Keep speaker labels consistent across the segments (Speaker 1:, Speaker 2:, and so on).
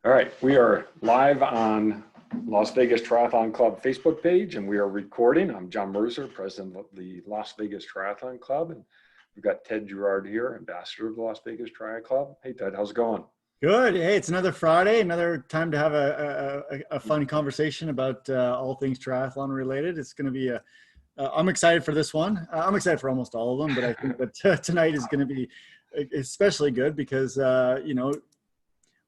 Speaker 1: All right, we are live on Las Vegas Triathlon Club Facebook page, and we are recording. I'm John Mercer, president of the Las Vegas Triathlon Club, and we've got Ted Girard here, ambassador of the Las Vegas Triathlon Club. Hey, Ted, how's it going?
Speaker 2: Good. Hey, it's another Friday, another time to have a fun conversation about all things triathlon related. It's going to be I'm excited for this one. I'm excited for almost all of them, but I think that tonight is going to be especially good because,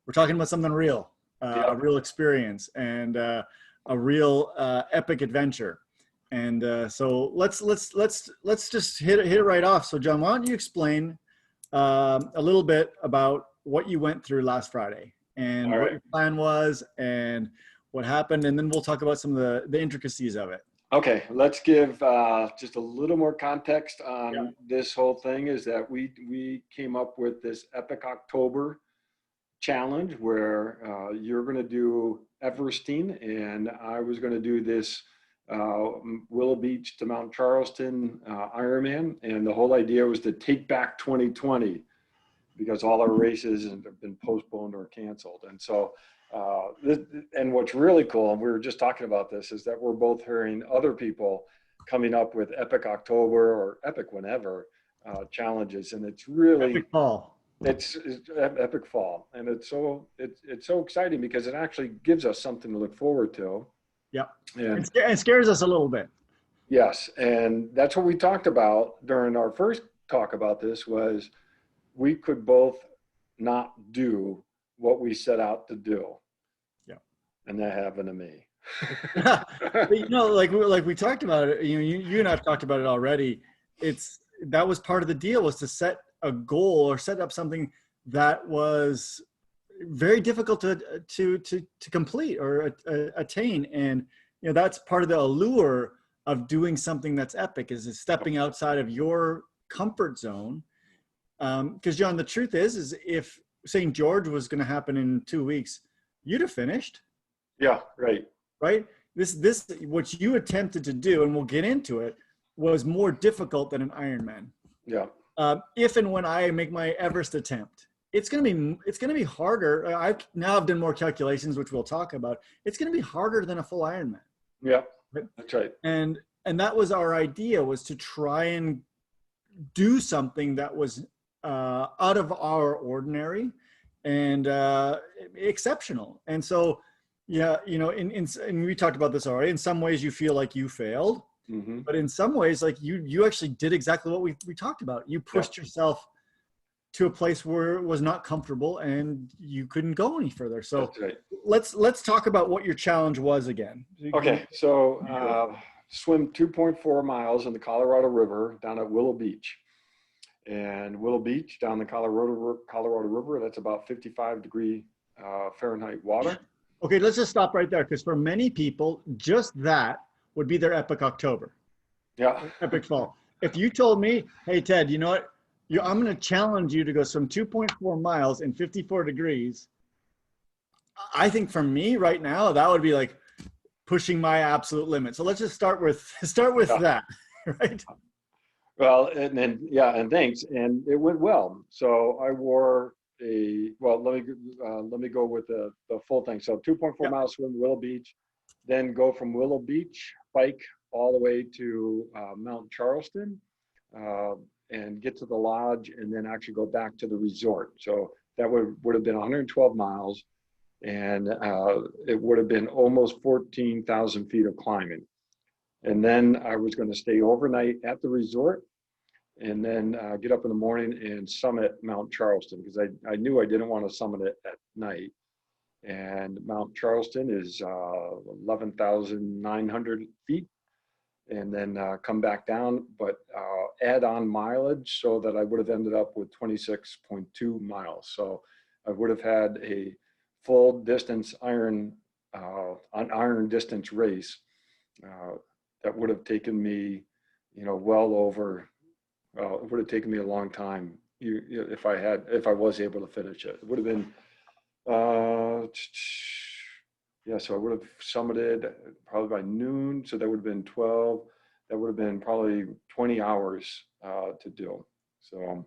Speaker 2: we're talking about something real, a real experience and a real epic adventure. And so let's just hit it right off. So John, why don't you explain a little bit about what you went through last Friday and what your plan was and what happened, and then we'll talk about some of the intricacies of it.
Speaker 1: Okay, let's give just a little more context on this whole thing. Is that we came up with this Epic October challenge where you're going to do Everesting and I was going to do this Willow Beach to Mount Charleston Ironman, and the whole idea was to take back 2020 because all our races have been postponed or canceled. And so and what's really cool, and we were just talking about this, is that we're both hearing other people coming up with Epic October or Epic whenever challenges, and it's really
Speaker 2: Epic fall.
Speaker 1: It's Epic fall, and it's so exciting because it actually gives us something to look forward to.
Speaker 2: Yeah, and it scares us a little bit.
Speaker 1: Yes, and that's what we talked about during our first talk about this, was we could both not do what we set out to do.
Speaker 2: Yeah,
Speaker 1: and that happened to me.
Speaker 2: But, like we talked about it. You and I've talked about it already. That was part of the deal, was to set a goal or set up something that was very difficult to complete or attain. And that's part of the allure of doing something that's epic, is stepping outside of your comfort zone. Because John, the truth is if St. George was going to happen in 2 weeks, you'd have finished.
Speaker 1: Yeah, right.
Speaker 2: This what you attempted to do, and we'll get into it, was more difficult than an Ironman.
Speaker 1: Yeah.
Speaker 2: If and when I make my Everest attempt, it's going to be harder. I've done more calculations, which we'll talk about. It's going to be harder than a full Ironman.
Speaker 1: Yeah, that's right.
Speaker 2: And that was our idea, was to try and do something that was out of our ordinary and exceptional. And so, and we talked about this already. In some ways, you feel like you failed. Mm-hmm. But in some ways, like you actually did exactly what we talked about. You pushed yourself to a place where it was not comfortable and you couldn't go any further. So let's talk about what your challenge was again.
Speaker 1: Okay, so swim 2.4 miles in the Colorado River down at Willow Beach. And Willow Beach down the Colorado River, that's about 55-degree Fahrenheit water.
Speaker 2: Okay, let's just stop right there, because for many people, just that would be their Epic October.
Speaker 1: Yeah.
Speaker 2: Epic fall. If you told me, hey, Ted, you know what? I'm going to challenge you to go swim 2.4 miles in 54 degrees. I think for me right now, that would be like pushing my absolute limit. So let's just start with that, right?
Speaker 1: Well, and thanks. And it went well. So I wore let me go with the full thing. So 2.4 miles swim Willow Beach, then go from Willow Beach, bike all the way to Mount Charleston, and get to the lodge, and then actually go back to the resort. So that would have been 112 miles, and it would have been almost 14,000 feet of climbing. And then I was going to stay overnight at the resort, and then get up in the morning and summit Mount Charleston, because I knew I didn't want to summit it at night. And Mount Charleston is 11,900 feet, and then come back down, but add on mileage so that I would have ended up with 26.2 miles. So I would have had a full distance iron distance race that would have taken me, well over. It would have taken me a long time if I was able to finish it. It would have been. So I would have summited probably by noon. So that would have been 12. That would have been probably 20 hours to do. So.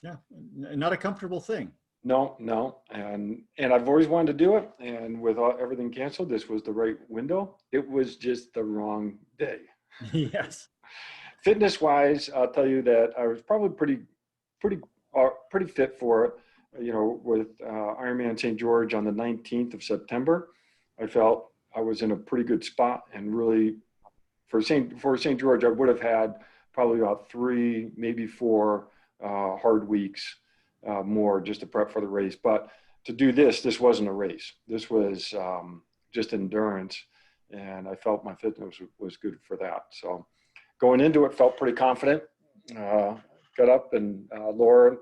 Speaker 2: Yeah, not a comfortable thing.
Speaker 1: No. And I've always wanted to do it. And with everything canceled, this was the right window. It was just the wrong day.
Speaker 2: Yes.
Speaker 1: Fitness wise, I'll tell you that I was probably pretty fit for it. With Ironman St. George on the 19th of September, I felt I was in a pretty good spot, and really for St. George, I would have had probably about 3, maybe 4 hard weeks more just to prep for the race. But to do this wasn't a race. This was just endurance, and I felt my fitness was good for that. So going into it, felt pretty confident. Got up, and Laura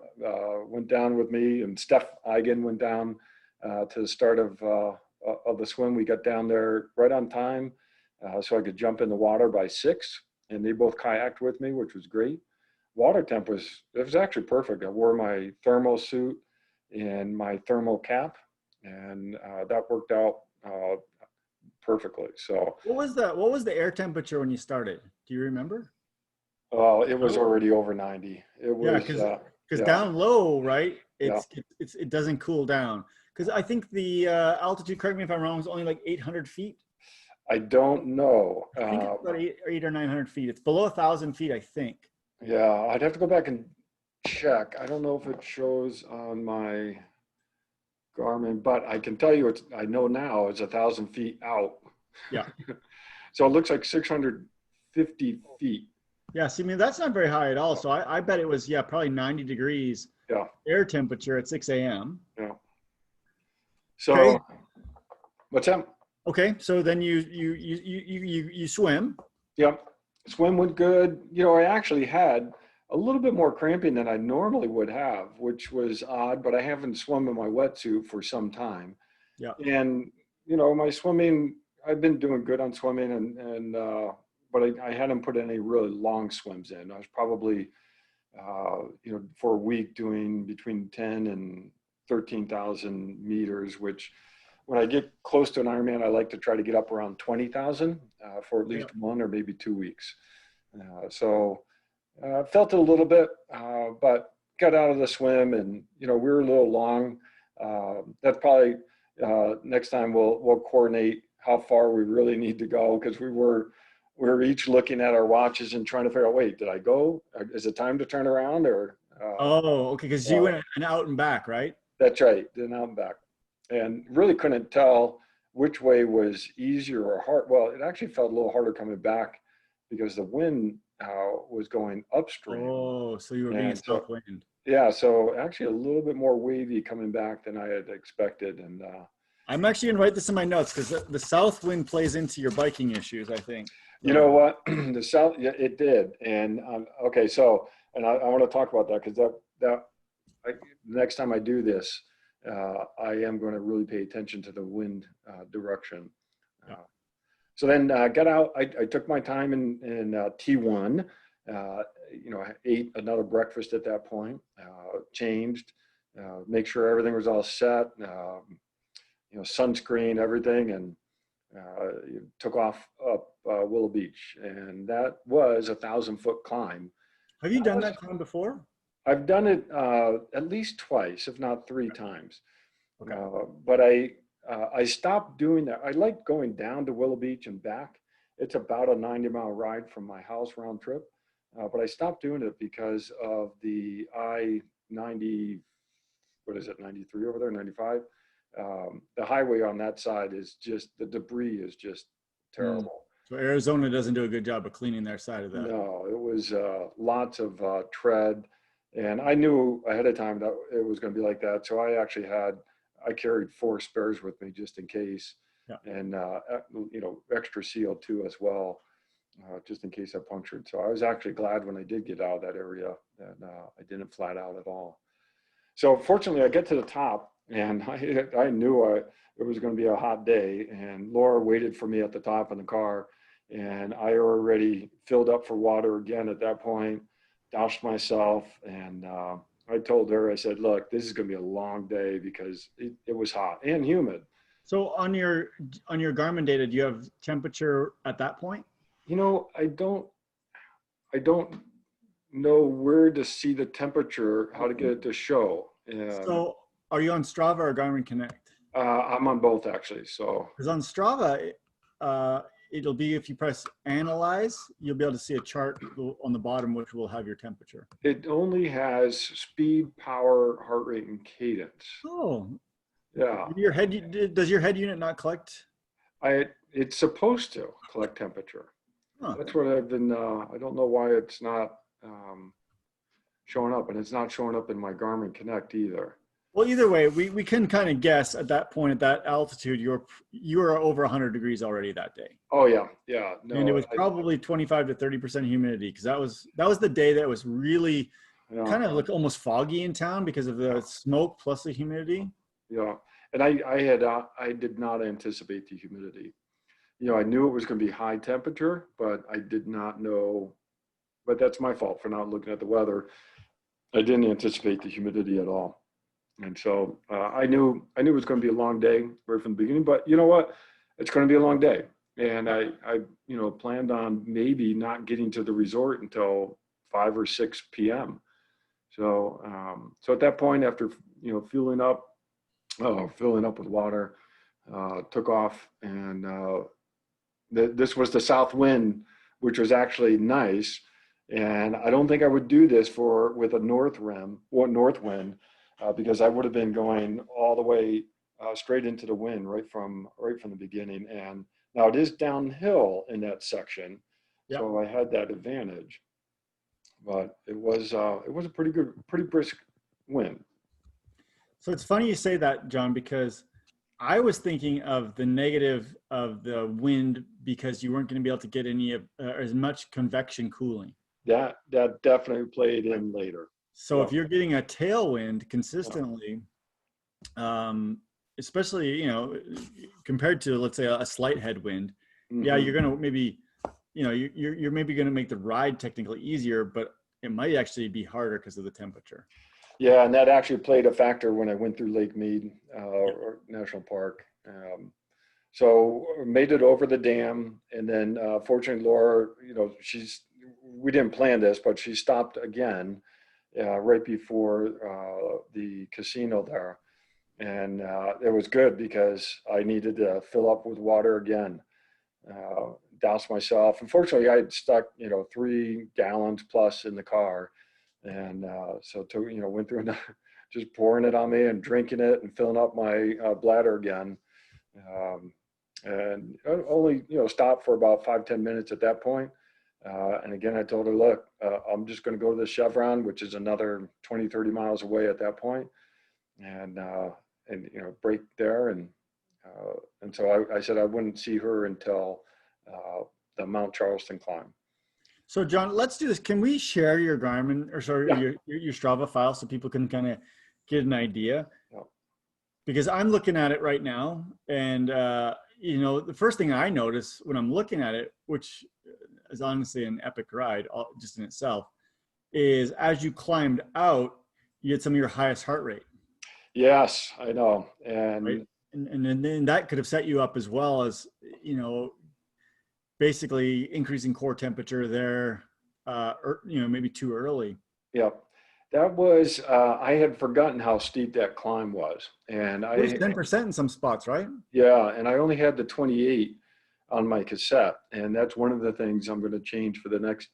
Speaker 1: went down with me, and Steph Eigen went down to the start of the swim. We got down there right on time, so I could jump in the water by 6, and they both kayaked with me, which was great. Water temp was actually perfect. I wore my thermal suit and my thermal cap, and that worked out perfectly. So
Speaker 2: What was the air temperature when you started? Do you remember?
Speaker 1: it was already over 90. It
Speaker 2: Yeah,
Speaker 1: was
Speaker 2: because
Speaker 1: yeah,
Speaker 2: down low, right?
Speaker 1: yeah.
Speaker 2: It doesn't cool down. Because I think the altitude, correct me if I'm wrong, is only like 800 feet.
Speaker 1: I don't know.
Speaker 2: I think it's about 800 or 900 feet. It's below 1,000 feet, I think.
Speaker 1: Yeah, I'd have to go back and check. I don't know if it shows on my Garmin, but I can tell you I know now it's 1,000 feet out.
Speaker 2: Yeah.
Speaker 1: So it looks like 650 feet.
Speaker 2: Yeah. See, I mean, that's not very high at all. So I bet it was, yeah, probably 90 degrees
Speaker 1: Yeah,
Speaker 2: air temperature at 6 a.m.
Speaker 1: yeah. So
Speaker 2: Okay.
Speaker 1: what's that?
Speaker 2: Okay. So then you swim.
Speaker 1: Yep. Swim went good. I actually had a little bit more cramping than I normally would have, which was odd, but I haven't swum in my wetsuit for some time.
Speaker 2: Yeah.
Speaker 1: And, my swimming, I've been doing good on swimming, but I hadn't put any really long swims in. I was probably, for a week doing between 10 and 13,000 meters, which when I get close to an Ironman, I like to try to get up around 20,000 for at least 1 or maybe 2 weeks. So felt it a little bit, but got out of the swim, and we were a little long. That's probably next time we'll coordinate how far we really need to go, because we were each looking at our watches and trying to figure out, wait, did I go? Is it time to turn around? Or
Speaker 2: Oh, okay. Because you went an out and back, right?
Speaker 1: that's right, then out and back, and really couldn't tell which way was easier or hard. Well, it actually felt a little harder coming back because the wind was going upstream.
Speaker 2: Oh, so you were being
Speaker 1: And so,
Speaker 2: south wind.
Speaker 1: yeah, so actually a little bit more wavy coming back than I had expected. And
Speaker 2: I'm actually going to write this in my notes because the south wind plays into your biking issues, I think.
Speaker 1: you know what? The south, yeah, it did. And okay, so, and I want to talk about that, because next time I do this, I am going to really pay attention to the wind direction.
Speaker 2: Yeah.
Speaker 1: So then got out. I took my time in T1. I ate another breakfast at that point. Changed, make sure everything was all set. Sunscreen, everything, and took off up Willow Beach, and that was 1,000-foot climb.
Speaker 2: Have you done that climb before?
Speaker 1: I've done it at least twice, if not 3 times.
Speaker 2: Okay.
Speaker 1: But I stopped doing that. I like going down to Willow Beach and back. It's about a 90-mile ride from my house round trip. But I stopped doing it because of the I-90, what is it, 93 over there, 95? The highway on that side is just, the debris is just terrible.
Speaker 2: So Arizona doesn't do a good job of cleaning their side of that.
Speaker 1: No, it was lots of tread. And I knew ahead of time that it was going to be like that. So I carried 4 spares with me just in case.
Speaker 2: Yeah.
Speaker 1: And, extra CO2 as well, just in case I punctured. So I was actually glad when I did get out of that area that I didn't flat out at all. So fortunately I get to the top, and I knew it was going to be a hot day, and Laura waited for me at the top in the car, and I already filled up for water again at that point, doused myself, and I told her, I said, look, this is going to be a long day because it was hot and humid.
Speaker 2: So on your Garmin data, do you have temperature at that point?
Speaker 1: I don't know where to see the temperature, how to get it to show.
Speaker 2: So Are you on Strava or Garmin Connect?
Speaker 1: I'm on both actually. So
Speaker 2: Because on Strava, uh, it'll be if you press analyze, you'll be able to see a chart on the bottom, which will have your temperature.
Speaker 1: it only has speed, power, heart rate, and cadence.
Speaker 2: Oh,
Speaker 1: Yeah,
Speaker 2: your head, does your head unit not collect?
Speaker 1: it's supposed to collect temperature.
Speaker 2: Huh.
Speaker 1: That's what I've been. I don't know why it's not showing up, and it's not showing up in my Garmin Connect either.
Speaker 2: Well, either way, we can kind of guess at that point, at that altitude, you were over 100 degrees already that day.
Speaker 1: Oh yeah, yeah.
Speaker 2: And it
Speaker 1: No,
Speaker 2: was probably 25 to 30% humidity, because that was the day that was really
Speaker 1: yeah,
Speaker 2: kind of like almost foggy in town because of the smoke plus the humidity.
Speaker 1: yeah. And I did not anticipate the humidity. I knew it was going to be high temperature, but I did not know. But that's my fault for not looking at the weather. I didn't anticipate the humidity at all. And so I knew it was going to be a long day right from the beginning. But you know what? It's going to be a long day, and I planned on maybe not getting to the resort until 5 or 6 p.m. So so at that point, after filling up with water, took off, and this was the south wind, which was actually nice. And I don't think I would do this with a north wind. Because I would have been going all the way straight into the wind right from the beginning. And now it is downhill in that section,
Speaker 2: Yep.
Speaker 1: so I had that advantage. But it was a pretty brisk wind.
Speaker 2: So it's funny you say that, John, because I was thinking of the negative of the wind because you weren't going to be able to get any as much convection cooling.
Speaker 1: That definitely played in later.
Speaker 2: So if you're getting a tailwind consistently, especially, compared to, let's say, a slight headwind, yeah, you're going to maybe, you're maybe going to make the ride technically easier, but it might actually be harder because of the temperature.
Speaker 1: Yeah, and that actually played a factor when I went through Lake Mead or National Park. So made it over the dam, and then fortunately, Laura, we didn't plan this, but she stopped again right before the casino there. And it was good because I needed to fill up with water again, douse myself. Unfortunately, I had stuck, 3 gallons plus in the car. And so went through and just pouring it on me and drinking it and filling up my bladder again. And only, stopped for about 5-10 minutes at that point. And again, I told her, look, I'm just going to go to the Chevron, which is another 20-30 miles away at that point, and break there. And so I said I wouldn't see her until the Mount Charleston climb.
Speaker 2: So John, let's do this. Can we share your Garmin your Strava file so people can kind of get an idea?
Speaker 1: Yeah.
Speaker 2: Because I'm looking at it right now, and the first thing I notice when I'm looking at it, which is honestly an epic ride just in itself, is as you climbed out, you had some of your highest heart rate.
Speaker 1: Yes, I know. And
Speaker 2: right? And then that could have set you up as well as, basically increasing core temperature there, maybe too early.
Speaker 1: Yeah, that was, I had forgotten how steep that climb was. And
Speaker 2: It was 10% in some spots, right?
Speaker 1: Yeah, and I only had the 28 on my cassette. And that's one of the things I'm going to change for the next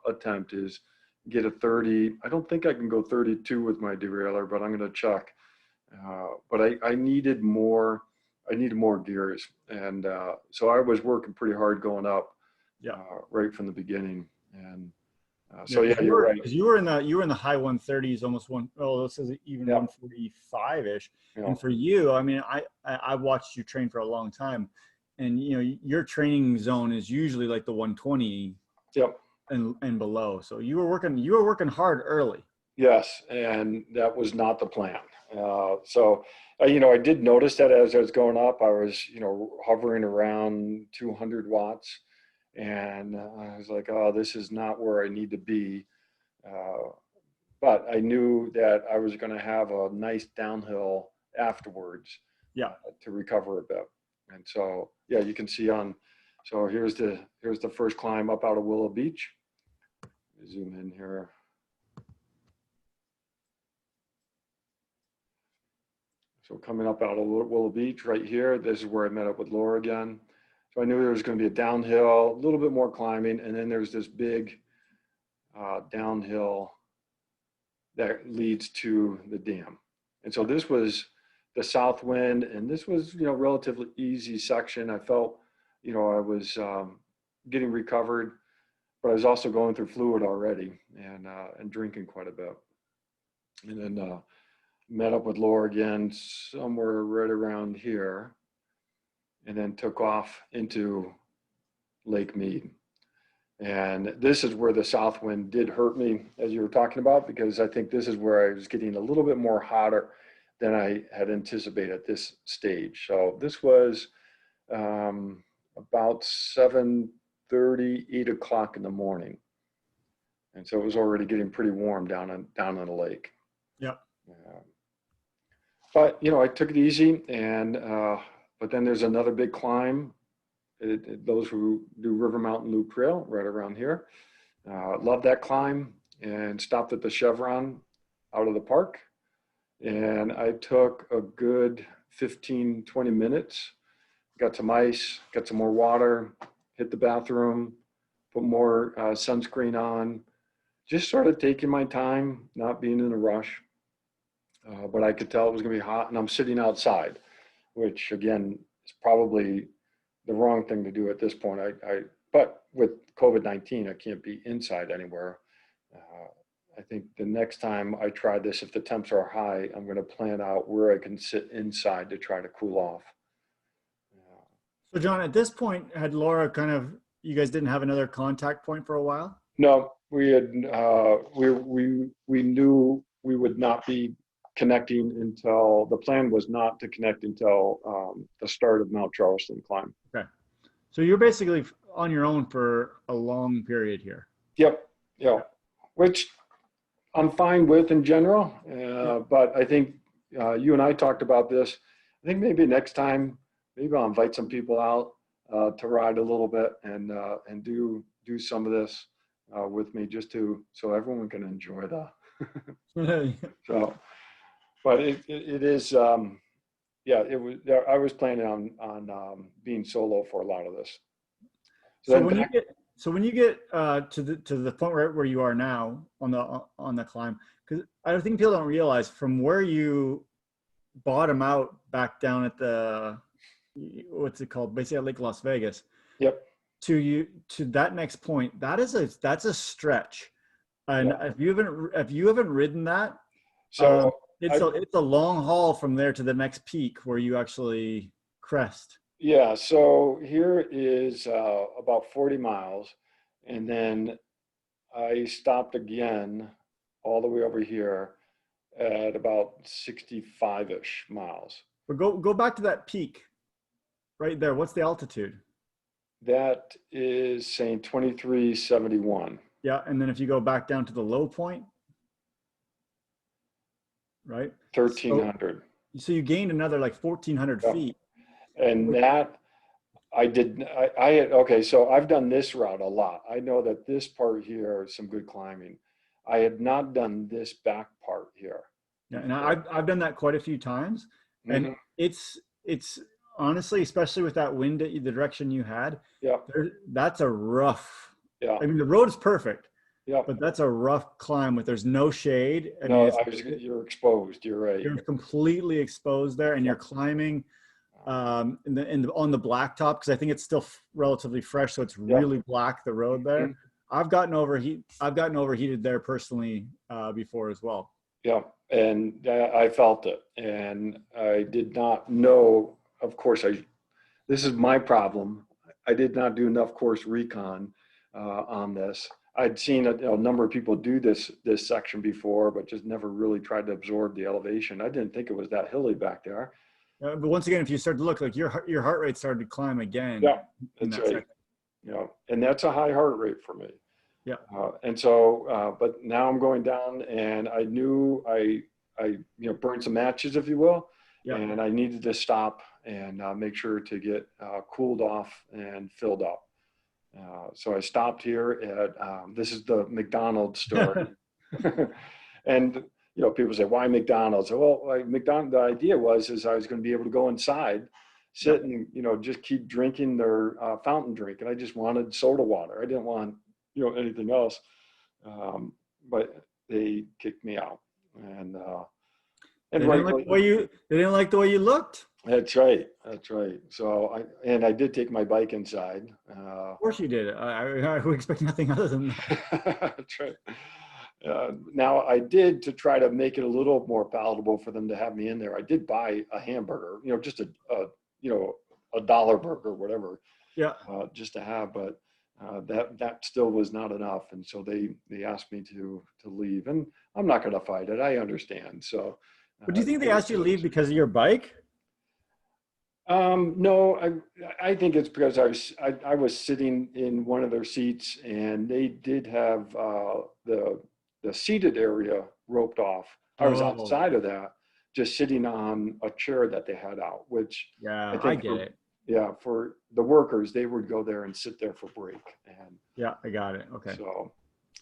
Speaker 1: attempt is get a 30. I don't think I can go 32 with my derailleur, but I'm going to check. But I needed more. I needed more gears, and so I was working pretty hard going up, right from the beginning. And so you're right.
Speaker 2: You were in the high 130s, almost this is even 145-ish.
Speaker 1: Yeah.
Speaker 2: And for you, I mean, I watched you train for a long time, and your training zone is usually like the 120 and below. So you were working hard early.
Speaker 1: Yes, and that was not the plan. So I did notice that as I was going up, I was hovering around 200 watts, and I was like, oh, this is not where I need to be. But I knew that I was going to have a nice downhill afterwards, to recover a bit. And so you can see so here's the first climb up out of Willow Beach. Zoom in here. So coming up out of Willow Beach right here, this is where I met up with Laura again. So I knew there was going to be a downhill, a little bit more climbing, and then there's this big downhill that leads to the dam. And so this was the south wind, and this was, relatively easy section. I felt, I was getting recovered, but I was also going through fluid already and drinking quite a bit. And then met up with Laura again somewhere right around here, and then took off into Lake Mead. And this is where the south wind did hurt me, as you were talking about, because I think this is where I was getting a little bit more hotter than I had anticipated at this stage. So this was about 7:30, 8 o'clock in the morning. And so it was already getting pretty warm down on the lake.
Speaker 2: Yep.
Speaker 1: But, I took it easy, and but then there's another big climb. Those who do River Mountain Loop Trail right around here. Loved that climb, and stopped at the Chevron out of the park. And I took a good 15, 20 minutes, got some ice, got some more water, hit the bathroom, put more sunscreen on, just started taking my time, not being in a rush. But I could tell it was going to be hot, and I'm sitting outside, which again is probably the wrong thing to do at this point. But with COVID-19, I can't be inside anywhere. I think the next time I try this, if the temps are high, I'm going to plan out where I can sit inside to try to cool off.
Speaker 2: So John, at this point, had Laura you guys didn't have another contact point for a while?
Speaker 1: No, we had, we knew we would not be connecting until, the plan was not to connect until the start of Mount Charleston climb.
Speaker 2: Okay. So you're basically on your own for a long period here.
Speaker 1: Yep. Yeah. Which I'm fine with in general. But I think you and I talked about this. I think maybe next time, maybe I'll invite some people out to ride a little bit and do some of this with me, just so everyone can enjoy that. So, but it is, it was, I was planning on being solo for a lot of this.
Speaker 2: So when you get to the point where you are now on the climb, because I think people don't realize from where you bottom out back down at the, what's it called, basically at Lake Las Vegas.
Speaker 1: Yep.
Speaker 2: To that next point, that's a stretch, and if you haven't ridden that,
Speaker 1: so
Speaker 2: it's a long haul from there to the next peak where you actually crest.
Speaker 1: Yeah, so here is about 40 miles, and then I stopped again all the way over here at about 65-ish miles.
Speaker 2: But go back to that peak right there. What's the altitude?
Speaker 1: That is saying 2371.
Speaker 2: Yeah, and then if you go back down to the low point, right?
Speaker 1: 1300.
Speaker 2: So you gained another like 1400 feet.
Speaker 1: And that I did, I had, okay, so I've done this route a lot. I know that this part here is some good climbing. I had not done this back part here.
Speaker 2: Yeah, and I've done that quite a few times. And it's honestly, especially with that wind, the direction you had, that's a rough, I mean, the road is perfect, but that's a rough climb there's no shade.
Speaker 1: You're exposed, you're right.
Speaker 2: You're completely exposed there, and you're climbing on the blacktop, because I think it's still relatively fresh, so it's really black, the road there. I've gotten overheated there personally before as well. Yeah,
Speaker 1: and I felt it, and I did not know. Of course, this is my problem. I did not do enough course recon on this. I'd seen a number of people do this section before, but just never really tried to absorb the elevation. I didn't think it was that hilly back there.
Speaker 2: But once again, if you start to look, like your heart rate started to climb again.
Speaker 1: Yeah, that's right. Yeah, and that's a high heart rate for me.
Speaker 2: Yeah.
Speaker 1: And so, but now I'm going down, and I knew I burned some matches, if you will. Yeah. And I needed to stop and make sure to get cooled off and filled up. So I stopped here at, this is the McDonald's store. And you know, people say, why McDonald's? Well, like McDonald's, the idea is I was going to be able to go inside,
Speaker 2: Yep.
Speaker 1: sit and, you know, just keep drinking their fountain drink. And I just wanted soda water. I didn't want, you know, anything else. But they kicked me out. And, uh, and rightly,
Speaker 2: They didn't like the way you looked.
Speaker 1: that's right. That's right. So I did take my bike inside.
Speaker 2: Of course you did. I would expect nothing other than that.
Speaker 1: That's right. Now I did, to try to make it a little more palatable for them to have me in there, I did buy a hamburger, you know, just you know, a dollar burger, whatever,
Speaker 2: Yeah.
Speaker 1: just to have, but that still was not enough. And so they asked me to leave, and I'm not going to fight it. I understand. So,
Speaker 2: But do you think they asked you to leave because of your bike?
Speaker 1: No, I think it's because I was sitting in one of their seats, and they did have the seated area roped off. I was
Speaker 2: Oh,
Speaker 1: outside of that, just sitting on a chair that they had out, which
Speaker 2: yeah,
Speaker 1: I
Speaker 2: I
Speaker 1: think
Speaker 2: get it.
Speaker 1: yeah, for the workers, they would go there and sit there for break. And
Speaker 2: Yeah, I got it. Okay.
Speaker 1: so,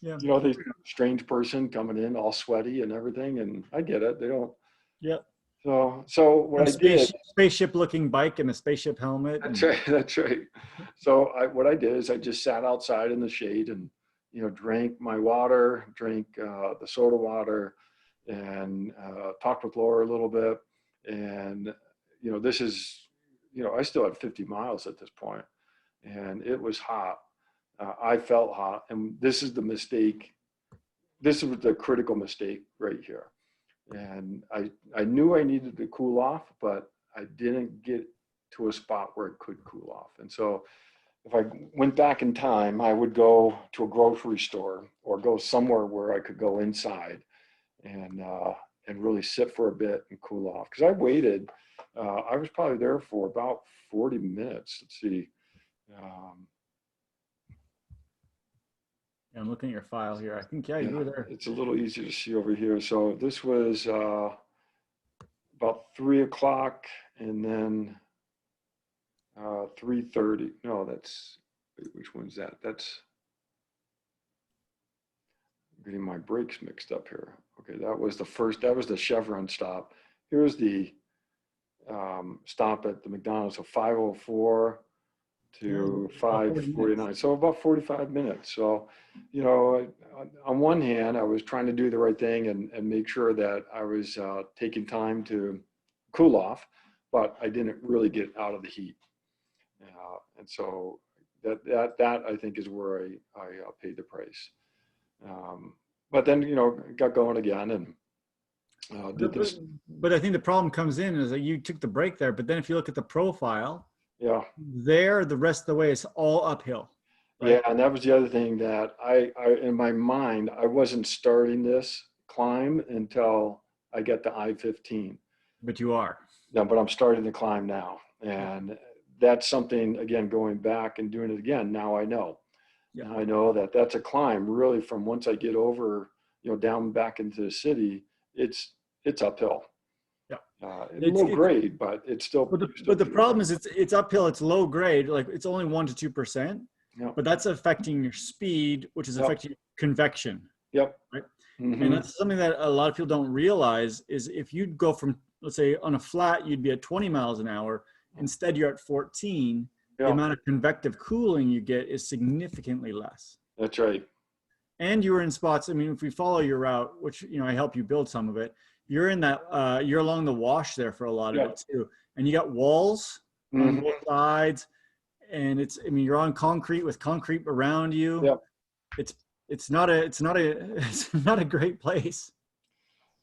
Speaker 2: Yeah.
Speaker 1: you know, the strange person coming in all sweaty and everything, and I get it. They don't.
Speaker 2: Yep.
Speaker 1: So what I did.
Speaker 2: Spaceship looking bike and a spaceship helmet.
Speaker 1: That's right. That's right. So what I did is I just sat outside in the shade and, you know, drank my water, drank the soda water, and talked with Laura a little bit. And, you know, this is, you know, I still had 50 miles at this point, and it was hot. I felt hot, and this is the mistake. This is the critical mistake right here. And I knew I needed to cool off, but I didn't get to a spot where it could cool off. And so if I went back in time, I would go to a grocery store or go somewhere where I could go inside and really sit for a bit and cool off. Because I waited, I was probably there for about 40 minutes. Let's see.
Speaker 2: I'm looking at your file here. I think, yeah, you were there.
Speaker 1: It's a little easier to see over here. So this was about 3 o'clock, and then 3:30. No, that's, wait, which one's that? That's, I'm getting my brakes mixed up here. Okay, that was the Chevron stop. Here's the stop at the McDonald's. So 5:04 to 5:49. So about 45 minutes. So, you know, on one hand, I was trying to do the right thing and make sure that I was taking time to cool off, but I didn't really get out of the heat. And so that I think is where I paid the price. But then, you know, got going again and did this.
Speaker 2: But I think the problem comes in is that you took the break there, but then if you look at the profile,
Speaker 1: Yeah.
Speaker 2: there, the rest of the way is all uphill.
Speaker 1: Right? Yeah, and that was the other thing that I in my mind, I wasn't starting this climb until I get to I-15.
Speaker 2: But you are.
Speaker 1: No, but I'm starting to climb now. And that's something, again, going back and doing it again, now I know. Yeah. Now I know that that's a climb really from once I get over, you know, down back into the city, it's uphill. It's low grade, but it's still.
Speaker 2: But the problem is it's uphill. It's low grade. Like it's only 1% to 2%.
Speaker 1: Yep.
Speaker 2: But that's affecting your speed, which is affecting convection.
Speaker 1: Yep.
Speaker 2: Right. Mm-hmm. And that's something that a lot of people don't realize is if you'd go from, let's say, on a flat, you'd be at 20 miles an hour. Instead, you're at 14. The amount of convective cooling you get is significantly less.
Speaker 1: That's right.
Speaker 2: And you were in spots. I mean, if we follow your route, which, you know, I help you build some of it. You're in that, you're along the wash there for a lot of it too. And you got walls on both sides. And it's, I mean, you're on concrete with concrete around you.
Speaker 1: Yep.
Speaker 2: It's not a great place.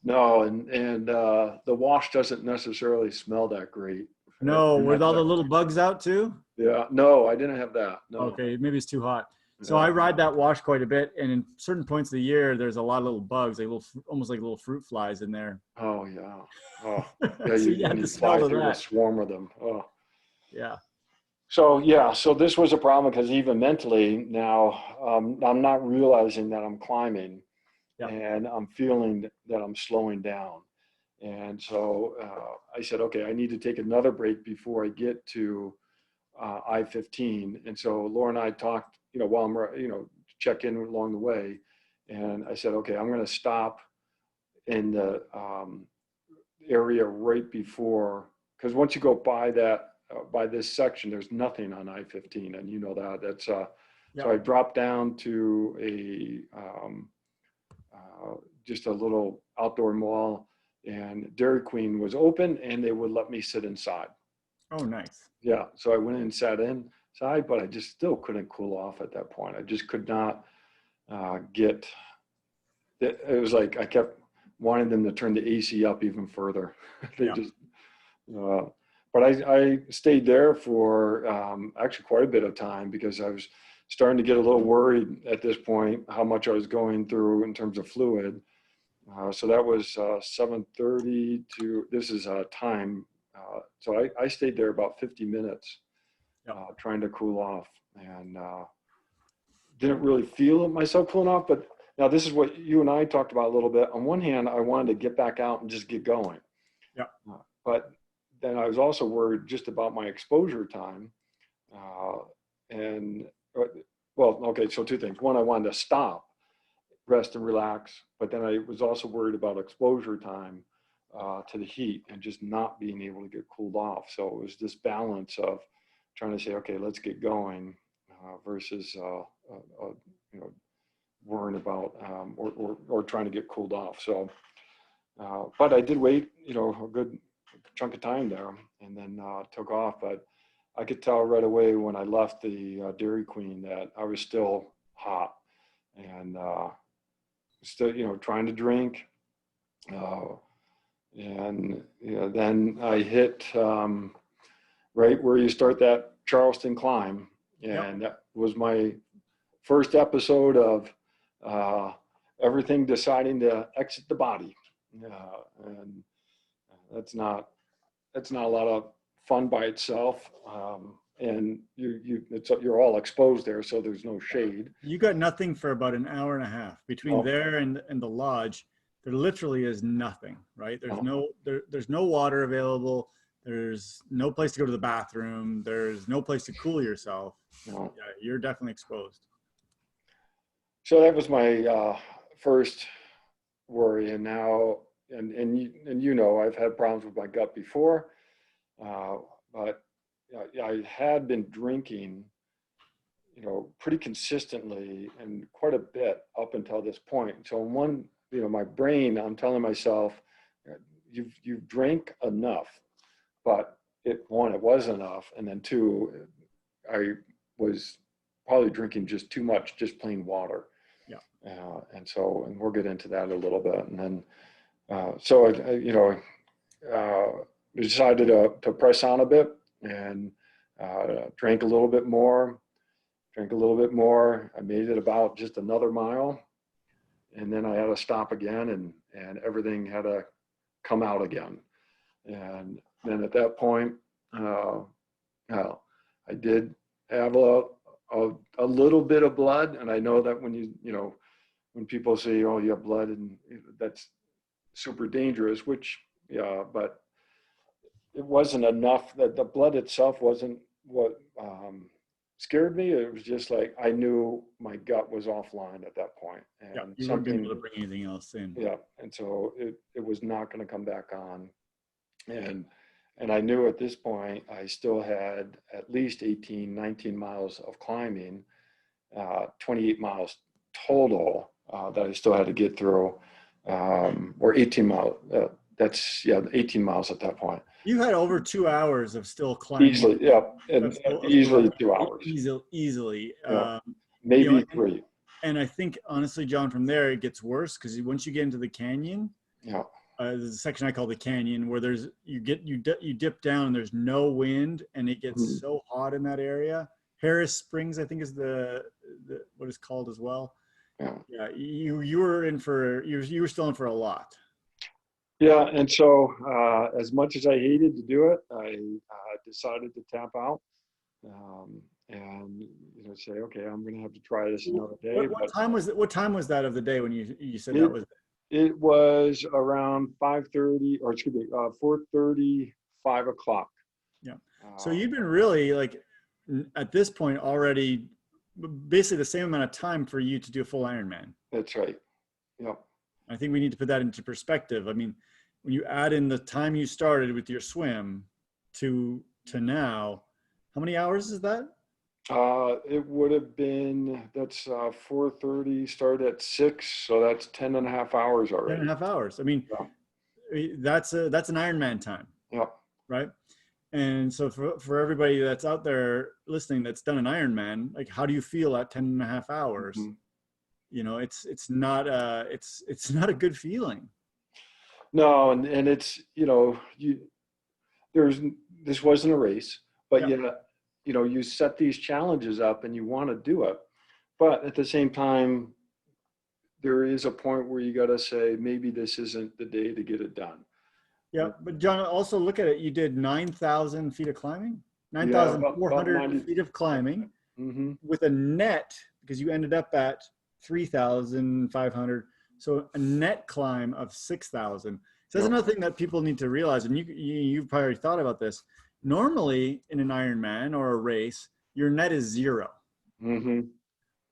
Speaker 1: No. And the wash doesn't necessarily smell that great.
Speaker 2: No. With all the little bugs out too?
Speaker 1: Yeah. No, I didn't have that. No.
Speaker 2: Okay. Maybe it's too hot. So I ride that wash quite a bit, and in certain points of the year, there's a lot of little bugs, like almost like little fruit flies in there.
Speaker 1: Oh yeah. Oh yeah.
Speaker 2: So you have to fly through
Speaker 1: a swarm of them. Oh
Speaker 2: yeah.
Speaker 1: So yeah. So this was a problem because even mentally now, I'm not realizing that I'm climbing, and I'm feeling that I'm slowing down, and so I said, okay, I need to take another break before I get to I-15, and so Laura and I talked. You know, while I'm, you know, check in along the way. And I said, okay, I'm going to stop in the area right before, because once you go by that, by this section, there's nothing on I-15, and you know that. That's so I dropped down to a just a little outdoor mall, and Dairy Queen was open, and they would let me sit inside.
Speaker 2: Oh, nice.
Speaker 1: Yeah, so I went and sat inside, but I just still couldn't cool off at that point. I just could not get. It was like I kept wanting them to turn the AC up even further. They just. But I stayed there for actually quite a bit of time, because I was starting to get a little worried at this point how much I was going through in terms of fluid. So that was 7:30 to, this is time. So I stayed there about 50 minutes trying to cool off, and didn't really feel myself cooling off. But now this is what you and I talked about a little bit. On one hand, I wanted to get back out and just get going.
Speaker 2: Yeah.
Speaker 1: But then I was also worried just about my exposure time. Well, okay, so two things. One, I wanted to stop, rest and relax, but then I was also worried about exposure time to the heat and just not being able to get cooled off. So it was this balance of trying to say, okay, let's get going versus worrying about or trying to get cooled off. So, but I did wait, a good chunk of time there, and then took off. But I could tell right away when I left the Dairy Queen that I was still hot, and still, trying to drink. And then I hit right where you start that Charleston climb, and that was my first episode of everything deciding to exit the body. And that's not a lot of fun by itself. And you're all exposed there, so there's no shade.
Speaker 2: You got nothing for about an hour and a half between there and the lodge. There literally is nothing, right? There's no water available. There's no place to go to the bathroom. There's no place to cool yourself. Yeah, you're definitely exposed.
Speaker 1: So that was my first worry, and now, and I've had problems with my gut before, but I had been drinking, pretty consistently and quite a bit up until this point. So in one, my brain, I'm telling myself, you've drank enough, but it was enough, and then two, I was probably drinking just too much, just plain water. And we'll get into that a little bit. And then, so I decided to press on a bit, and drank a little bit more. I made it about just another mile, and then I had to stop again, and everything had to come out again. And then at that point, I did have a little bit of blood, and I know that when people say, "Oh, you have blood," and that's super dangerous, which, but it wasn't enough. That the blood itself wasn't what scared me. It was just like I knew my gut was offline at that point, and
Speaker 2: you weren't able to bring anything else in.
Speaker 1: And so it was not going to come back on, and I knew at this point I still had at least 18, 19 miles of climbing, 28 miles total that I still had to get through, or 18 miles. That's 18 miles at that point.
Speaker 2: You had over 2 hours of still climbing.
Speaker 1: Easily, and easily 2 hours.
Speaker 2: Easily.
Speaker 1: Maybe 3.
Speaker 2: And I think, honestly, John, from there it gets worse, because once you get into the canyon, there's a section I call the canyon where you dip down and there's no wind, and it gets so hot in that area. Harris Springs, I think, is the what it's called as well. You were still in for a lot.
Speaker 1: Yeah, and so as much as I hated to do it, I decided to tap out, and say, okay, I'm going to have to try this another day.
Speaker 2: What time was that of the day when you said that was?
Speaker 1: It was around 5:30, or excuse me, 4:30, 5 o'clock.
Speaker 2: Yeah. So you've been really, like, at this point already, basically the same amount of time for you to do a full Ironman.
Speaker 1: That's right. Yep.
Speaker 2: I think we need to put that into perspective. I mean, when you add in the time you started with your swim to now, how many hours is that?
Speaker 1: It would have been, that's 4:30, started at 6, so that's 10 and a half hours
Speaker 2: 10
Speaker 1: already.
Speaker 2: and a half hours. I mean, that's an Ironman time,
Speaker 1: Yeah.
Speaker 2: right? And so for everybody that's out there listening that's done an Ironman, like, how do you feel at 10 and a half hours?
Speaker 1: Mm-hmm.
Speaker 2: You know, it's not a good feeling.
Speaker 1: No, and it's, this wasn't a race, but you set these challenges up and you want to do it. But at the same time, there is a point where you got to say, maybe this isn't the day to get it done.
Speaker 2: Yeah. But John, also look at it. You did 9,000 feet of climbing,
Speaker 1: About
Speaker 2: 9,400 feet of climbing with a net, because you ended up at 3,500. So a net climb of 6,000. So that's another thing that people need to realize. And you've probably thought about this. Normally in an Ironman or a race, your net is 0,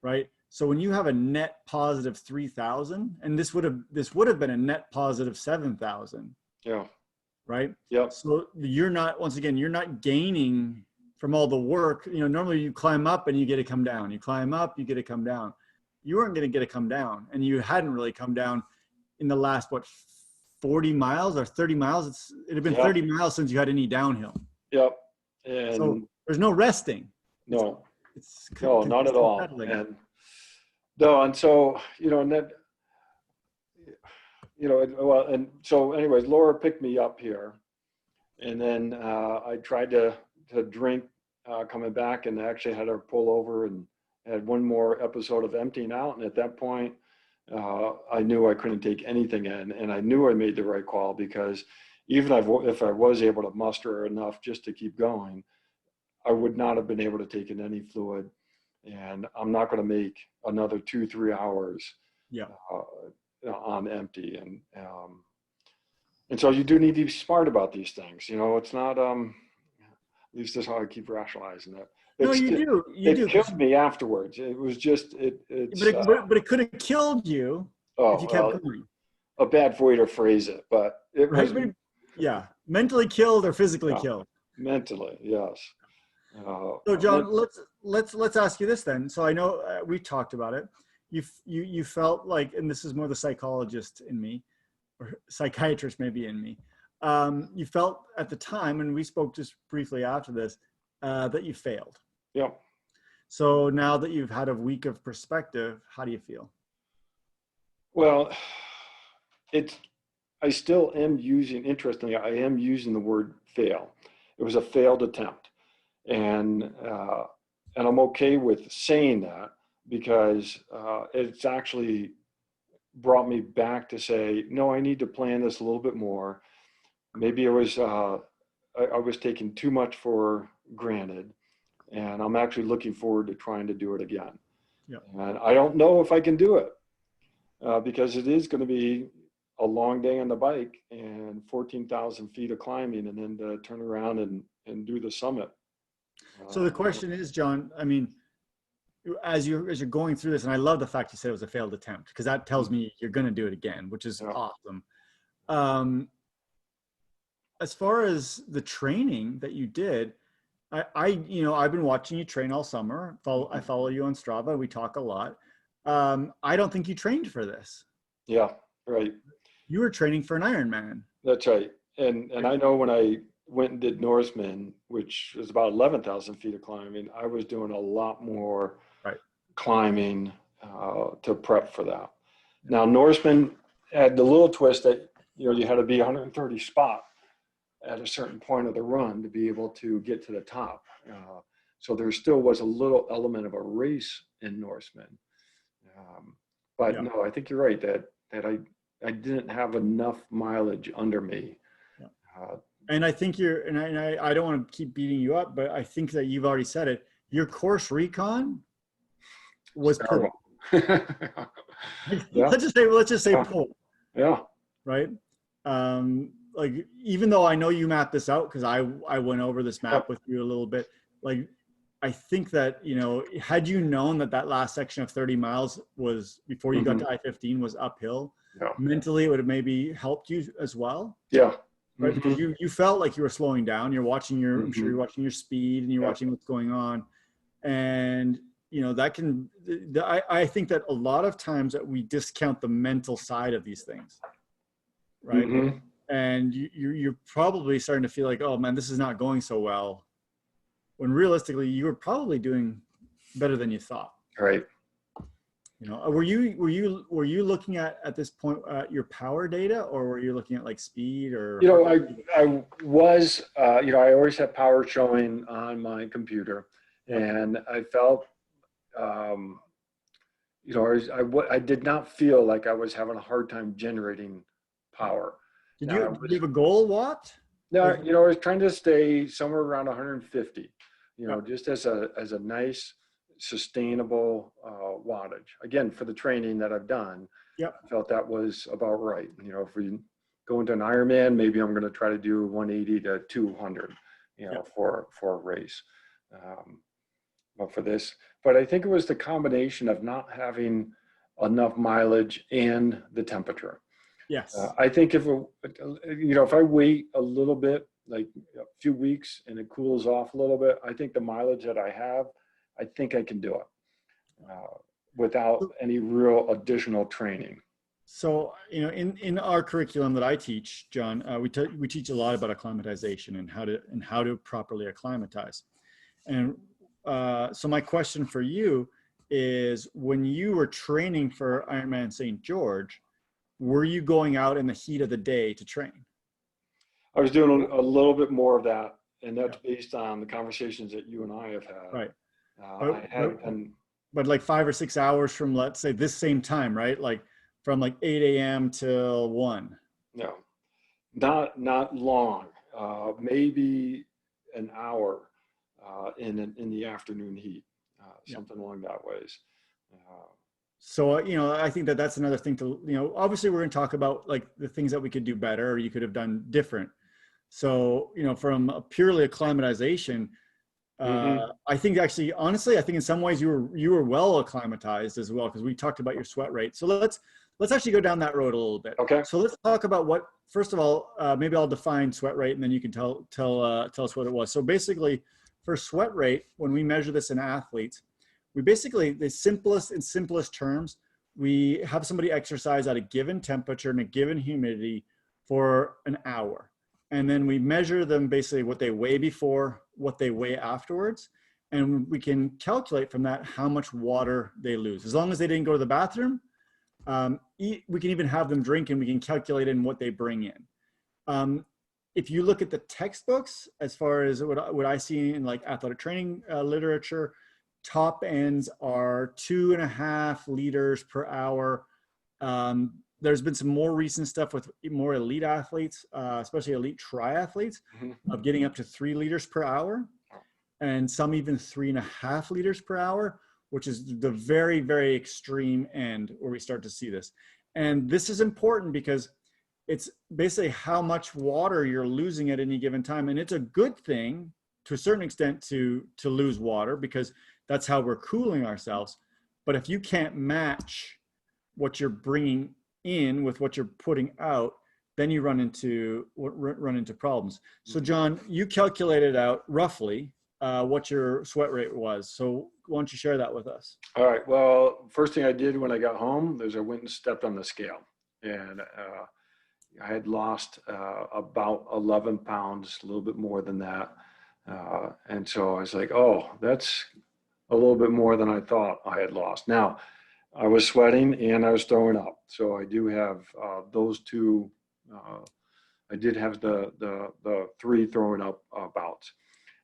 Speaker 2: right? So when you have a net positive 3,000, and this would have been a net positive 7,000.
Speaker 1: Yeah.
Speaker 2: Right.
Speaker 1: Yeah.
Speaker 2: So you're not gaining from all the work. Normally you climb up and you get to come down. You climb up, you get to come down. You weren't going to get to come down, and you hadn't really come down in the last 40 miles or 30 miles. It had been 30 miles since you had any downhill.
Speaker 1: Yep. And
Speaker 2: so there's no resting.
Speaker 1: No.
Speaker 2: It's
Speaker 1: no, not at all. And so and that. And so anyways, Laura picked me up here, and then I tried to drink coming back, and actually had her pull over and had one more episode of emptying out. And at that point, I knew I couldn't take anything in, and I knew I made the right call, because even if I was able to muster enough just to keep going, I would not have been able to take in any fluid, and I'm not going to make another 2-3 hours. Yeah. On empty, and so you do need to be smart about these things. It's not at least that's how I keep rationalizing it.
Speaker 2: No, you do.
Speaker 1: It killed me afterwards. It was just
Speaker 2: but it could have killed you if you kept going.
Speaker 1: A bad way to phrase it, but it was
Speaker 2: mentally killed or physically killed.
Speaker 1: Mentally, yes.
Speaker 2: So John, let's ask you this then. So I know we talked about it. You felt like, and this is more the psychologist in me, or psychiatrist maybe in me, you felt at the time, and we spoke just briefly after this, that you failed.
Speaker 1: Yeah.
Speaker 2: So now that you've had a week of perspective, how do you feel?
Speaker 1: Well, I still am interestingly, I am using the word fail. It was a failed attempt. And I'm okay with saying that, because it's actually brought me back to say, no, I need to plan this a little bit more. Maybe I was taking too much for granted, and I'm actually looking forward to trying to do it again. Yeah. And I don't know if I can do it, because it is going to be a long day on the bike and 14,000 feet of climbing, and then to turn around and do the summit.
Speaker 2: So the question is, John, I mean, as you're going through this, and I love the fact you said it was a failed attempt, because that tells me you're going to do it again, which is awesome. As far as the training that you did, I've been watching you train all summer. I follow you on Strava. We talk a lot. I don't think you trained for this. Yeah, right. You were training for an Ironman. That's right. And I know when I went and did Norseman, which is about 11,000 feet of climbing, I was doing a lot more climbing to prep for that. Now, Norseman had the little twist that, you had to be 130 spot at a certain point of the run to be able to get to the top. So there still was a little element of a race in Norseman. No, I think you're right that I didn't have enough mileage under me. And I think I don't want to keep beating you up, but I think that you've already said it. Your course recon was poor. Let's just say poor. Yeah. Right. Like, even though I know you mapped this out, because I went over this map with you a little bit, like, I think that, had you known that last section of 30 miles was before you got to I-15 was uphill,
Speaker 1: Yeah.
Speaker 2: mentally it would have maybe helped you as well.
Speaker 1: Yeah.
Speaker 2: Right. Because you felt like you were slowing down. You're watching I'm sure you're
Speaker 1: Mhm.
Speaker 2: watching your speed and you're
Speaker 1: Yeah.
Speaker 2: watching what's going on. And, that can, I think that a lot of times that we discount the mental side of these things. Right.
Speaker 1: Mhm.
Speaker 2: And you're probably starting to feel like, oh man, this is not going so well. When realistically, you were probably doing better than you thought.
Speaker 1: Right.
Speaker 2: Were you looking at this point your power data, or were you looking at like speed or?
Speaker 1: I was, I always had power showing on my computer, and I felt, I did not feel like I was having a hard time generating power.
Speaker 2: Did
Speaker 1: Now,
Speaker 2: you have a goal watt?
Speaker 1: I was trying to stay somewhere around 150,
Speaker 2: Yeah.
Speaker 1: just as a nice, sustainable wattage. Again, for the training that I've done,
Speaker 2: Yep.
Speaker 1: I felt that was about right. If we go into an Ironman, maybe I'm going to try to do 180 to 200,
Speaker 2: Yep.
Speaker 1: for a race. But I think it was the combination of not having enough mileage and the temperature.
Speaker 2: Yes.
Speaker 1: I think if I wait a little bit, like a few weeks, and it cools off a little bit, I think the mileage that I have, I think I can do it without any real additional training.
Speaker 2: So, in our curriculum that I teach, John, we teach a lot about acclimatization and how to properly acclimatize. And so my question for you is, when you were training for Ironman St. George, were you going out in the heat of the day to train?
Speaker 1: I was doing a little bit more of that, and that's based on the conversations that you and I have had.
Speaker 2: Right. But like 5 or 6 hours from, let's say, this same time, right? Like from like 8 a.m. till 1.
Speaker 1: No, not long. Maybe an hour in the afternoon heat, something along that ways.
Speaker 2: So, I think that that's another thing to, obviously we're going to talk about like the things that we could do better or you could have done different. So, from a purely acclimatization, I think actually, honestly, I think in some ways you were well acclimatized as well, because we talked about your sweat rate. So let's actually go down that road a little bit.
Speaker 1: Okay.
Speaker 2: So let's talk about first of all, maybe I'll define sweat rate and then you can tell us what it was. So basically for sweat rate, when we measure this in athletes, we basically, the simplest terms, we have somebody exercise at a given temperature and a given humidity for an hour. And then we measure them basically what they weigh before, what they weigh afterwards. And we can calculate from that how much water they lose. As long as they didn't go to the bathroom, we can even have them drink and we can calculate in what they bring in. If you look at the textbooks, as far as what I see in like athletic training literature, top ends are 2.5 liters per hour. There's been some more recent stuff with more elite athletes, especially elite triathletes, of getting up to 3 liters per hour, and some even 3.5 liters per hour, which is the very, very extreme end where we start to see this. And this is important because it's basically how much water you're losing at any given time. And it's a good thing to a certain extent to lose water, because that's how we're cooling ourselves. But if you can't match what you're bringing in with what you're putting out, then you run into problems. So John, you calculated out roughly what your sweat rate was. So why don't you share that with us?
Speaker 1: All right. Well, first thing I did when I got home is I went and stepped on the scale, and I had lost about 11 pounds, a little bit more than that. And so I was like, oh, that's a little bit more than I thought I had lost. Now, I was sweating and I was throwing up. So I do have those two. I did have the 3 throwing up bouts.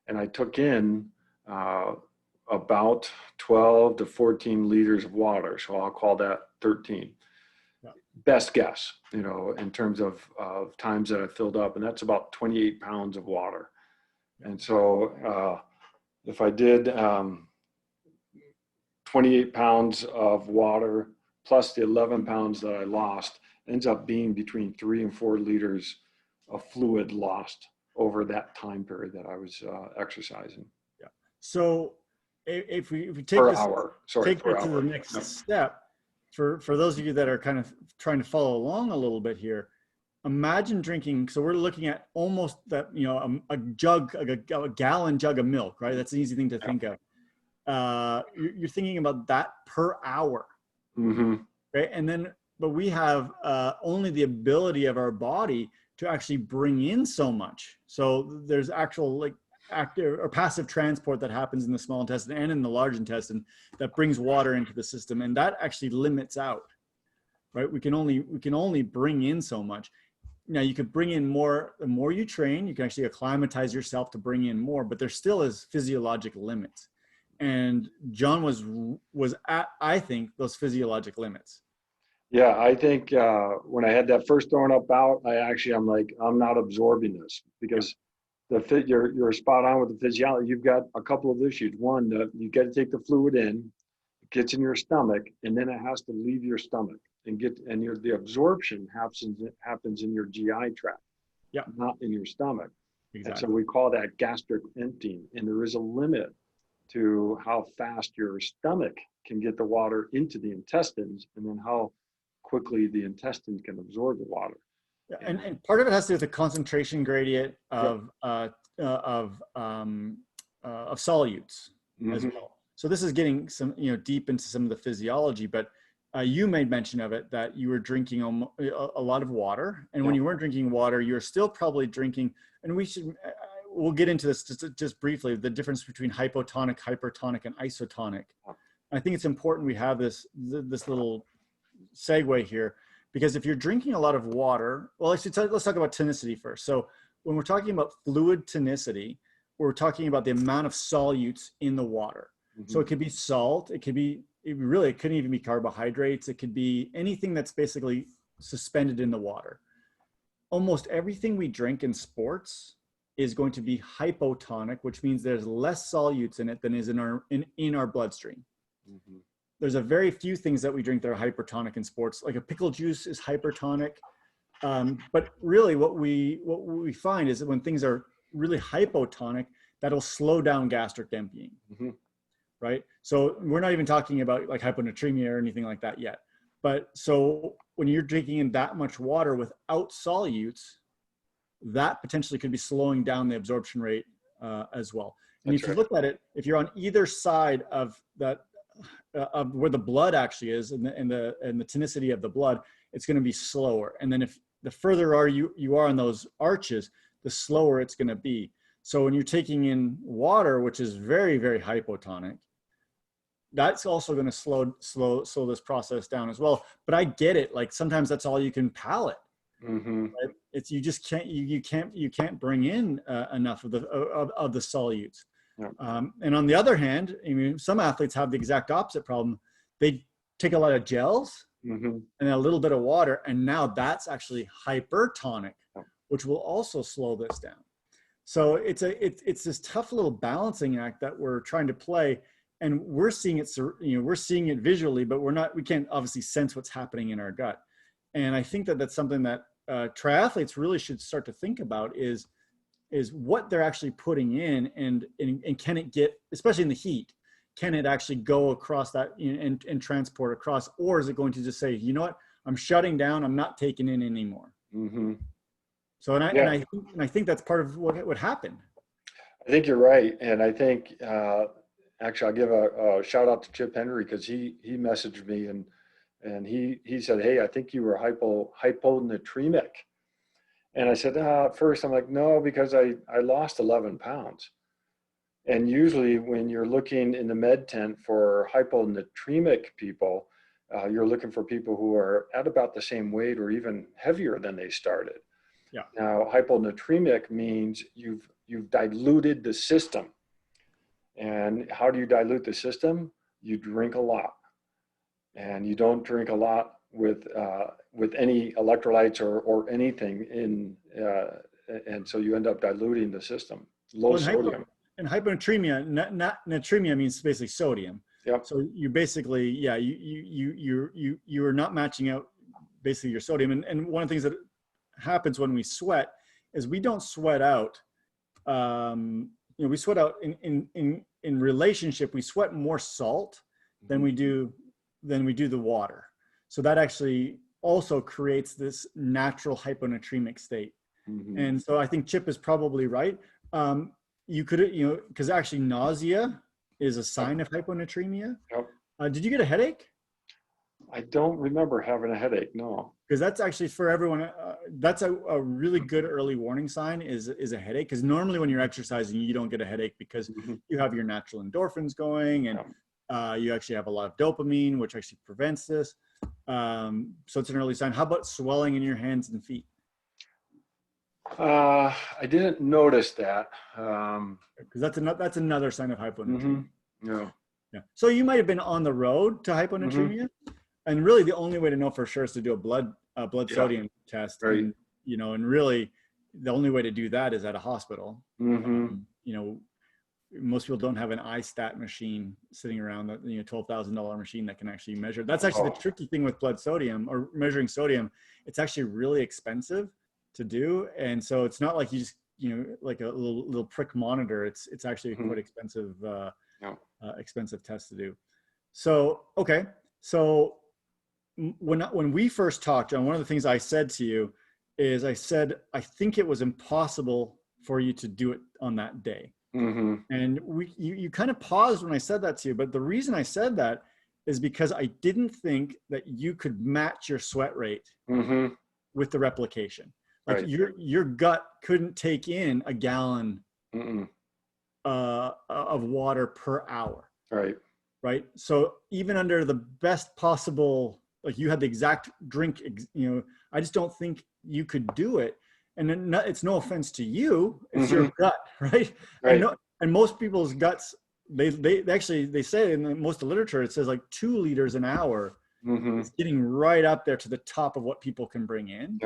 Speaker 1: And I took in about 12 to 14 liters of water. So I'll call that 13. Yeah. Best guess, in terms of times that I filled up. And that's about 28 pounds of water. And so if I did 28 pounds of water plus the 11 pounds that I lost, ends up being between 3 and 4 liters of fluid lost over that time period that I was exercising.
Speaker 2: Yeah. So if we take
Speaker 1: per
Speaker 2: this,
Speaker 1: hour. Sorry,
Speaker 2: take
Speaker 1: per
Speaker 2: that to
Speaker 1: hour.
Speaker 2: the next step, for those of you that are kind of trying to follow along a little bit here, imagine drinking. So we're looking at almost that, you know, a jug, a gallon jug of milk, right? That's an easy thing to think of. You're thinking about that per hour, right? And then, but we have only the ability of our body to actually bring in so much. So there's actual like active or passive transport that happens in the small intestine and in the large intestine that brings water into the system, and that actually limits out, right? We can only bring in so much. Now you could bring in more. The more you train, you can actually acclimatize yourself to bring in more, but there still is physiologic limits. And John was at, I think, those physiologic limits.
Speaker 1: Yeah, I think when I had that first thrown up bout, I'm like, I'm not absorbing this, because you're spot on with the physiology. You've got a couple of issues. One, you got to take the fluid in, it gets in your stomach, and then it has to leave your stomach and the absorption happens in your GI tract, not in your stomach. Exactly. And so we call that gastric emptying, and there is a limit to how fast your stomach can get the water into the intestines, and then how quickly the intestines can absorb the water.
Speaker 2: Yeah, and part of it has to do with the concentration gradient of solutes as well. So this is getting some, you know, deep into some of the physiology, but you made mention of it, that you were drinking a lot of water, and when you weren't drinking water, you're still probably drinking. And we'll get into this just briefly, the difference between hypotonic, hypertonic, and isotonic. I think it's important we have this little segue here, because if you're drinking a lot of water, well, let's talk about tonicity first. So when we're talking about fluid tonicity, we're talking about the amount of solutes in the water. So it could be salt, it couldn't even be carbohydrates, it could be anything that's basically suspended in the water. Almost everything we drink in sports is going to be hypotonic, which means there's less solutes in it than is in our bloodstream. There's a very few things that we drink that are hypertonic in sports. Like a pickle juice is hypertonic, but really what we find is that when things are really hypotonic, that'll slow down gastric emptying, right? So we're not even talking about like hyponatremia or anything like that yet. But so when you're drinking in that much water without solutes, that potentially could be slowing down the absorption rate as well. And if you look at it, if you're on either side of that, of where the blood actually is and the tonicity of the blood, it's going to be slower. And then if the further you are in those arches, the slower it's going to be. So when you're taking in water, which is very, very hypotonic, that's also going to slow this process down as well. But I get it. Like sometimes that's all you can palate. Right? It's you just can't you can't bring in enough of the solutes. And on the other hand, I mean, some athletes have the exact opposite problem. They take a lot of gels and a little bit of water, and now that's actually hypertonic, which will also slow this down. So it's this tough little balancing act that we're trying to play, and we're seeing it, you know, we're seeing it visually, but we can't obviously sense what's happening in our gut. And I think that that's something that triathletes really should start to think about is what they're actually putting in, and can it get, especially in the heat, can it actually go across that and transport across, or is it going to just say, you know what, I'm shutting down, I'm not taking in anymore. So and I think that's part of what would happen.
Speaker 1: I think you're right, and I think actually I'll give a shout out to Chip Henry, because he messaged me and he said, hey, I think you were hyponatremic. And I said, at first I'm like, no, because I lost 11 pounds. And usually when you're looking in the med tent for hyponatremic people, you're looking for people who are at about the same weight or even heavier than they started. Now, hyponatremic means you've diluted the system. And how do you dilute the system? You drink a lot. And you don't drink a lot with any electrolytes or anything in, and so you end up diluting the system. Low sodium.
Speaker 2: And hyponatremia, natremia means basically sodium. So you basically, you are not matching out basically your sodium. And one of the things that happens when we sweat is we don't sweat out. We sweat out in relationship. We sweat more salt than we do the water. So that actually also creates this natural hyponatremic state. And so I think Chip is probably right. You could, because actually nausea is a sign of hyponatremia.
Speaker 1: Yep.
Speaker 2: Did you get a headache?
Speaker 1: I don't remember having a headache. No.
Speaker 2: Because that's actually for everyone. That's a really good early warning sign is a headache. Because normally when you're exercising, you don't get a headache because you have your natural endorphins going, and you actually have a lot of dopamine, which actually prevents this. So it's an early sign. How about swelling in your hands and feet?
Speaker 1: I didn't notice that.
Speaker 2: Because that's another sign of hyponatremia.
Speaker 1: No.
Speaker 2: Yeah. So you might have been on the road to hyponatremia, and really the only way to know for sure is to do a blood sodium test.
Speaker 1: Right.
Speaker 2: And, and really the only way to do that is at a hospital. Most people don't have an iStat machine sitting around, that $12,000 machine that can actually measure. That's actually the tricky thing with blood sodium or measuring sodium. It's actually really expensive to do, and so it's not like you just like a little prick monitor. It's actually quite expensive. Expensive test to do. So okay, so when we first talked, John, one of the things I said to you is I said I think it was impossible for you to do it on that day. And you kind of paused when I said that to you, but the reason I said that is because I didn't think that you could match your sweat rate with the replication. Like your gut couldn't take in a gallon of water per hour. Right. So even under the best possible, like you had the exact drink, I just don't think you could do it. And then it's no offense to you, it's your gut, right? And most people's guts, they say in most of the literature, it says like 2 liters an hour is getting right up there to the top of what people can bring in.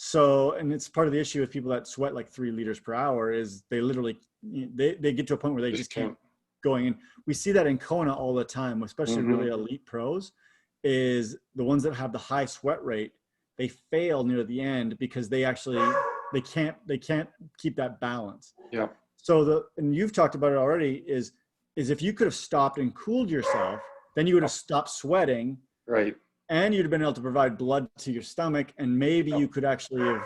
Speaker 2: So, and it's part of the issue with people that sweat like 3 liters per hour is they literally, they get to a point where they just can't going in. We see that in Kona all the time, especially really elite pros, is the ones that have the high sweat rate, they fail near the end because they can't keep that balance. So and you've talked about it already, is if you could have stopped and cooled yourself, then you would have stopped sweating. And you'd have been able to provide blood to your stomach, and maybe you could actually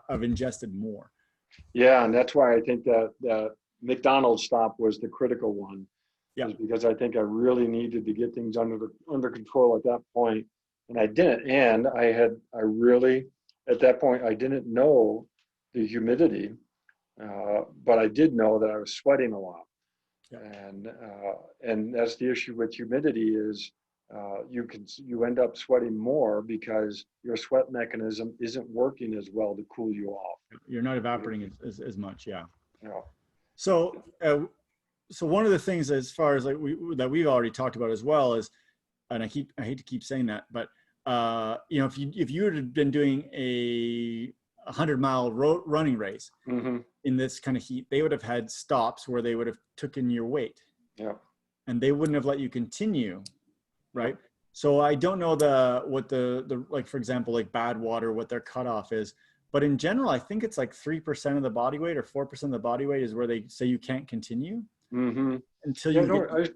Speaker 2: have ingested more.
Speaker 1: Yeah, and that's why I think that McDonald's stop was the critical one. Is because I think I really needed to get things under control at that point, and I didn't. And I really at that point I didn't know the humidity, but I did know that I was sweating a lot. And that's the issue with humidity is. You end up sweating more because your sweat mechanism isn't working as well to cool you off.
Speaker 2: You're not evaporating as much, So one of the things, as far as like we've already talked about as well, is, and I hate to keep saying that, but if you had been doing a 100-mile running race in this kind of heat, they would have had stops where they would have taken your weight, and they wouldn't have let you continue. Right. So I don't know what the like, for example, like Badwater, what their cutoff is, but in general, I think it's like 3% of the body weight or 4% of the body weight is where they say you can't continue until you.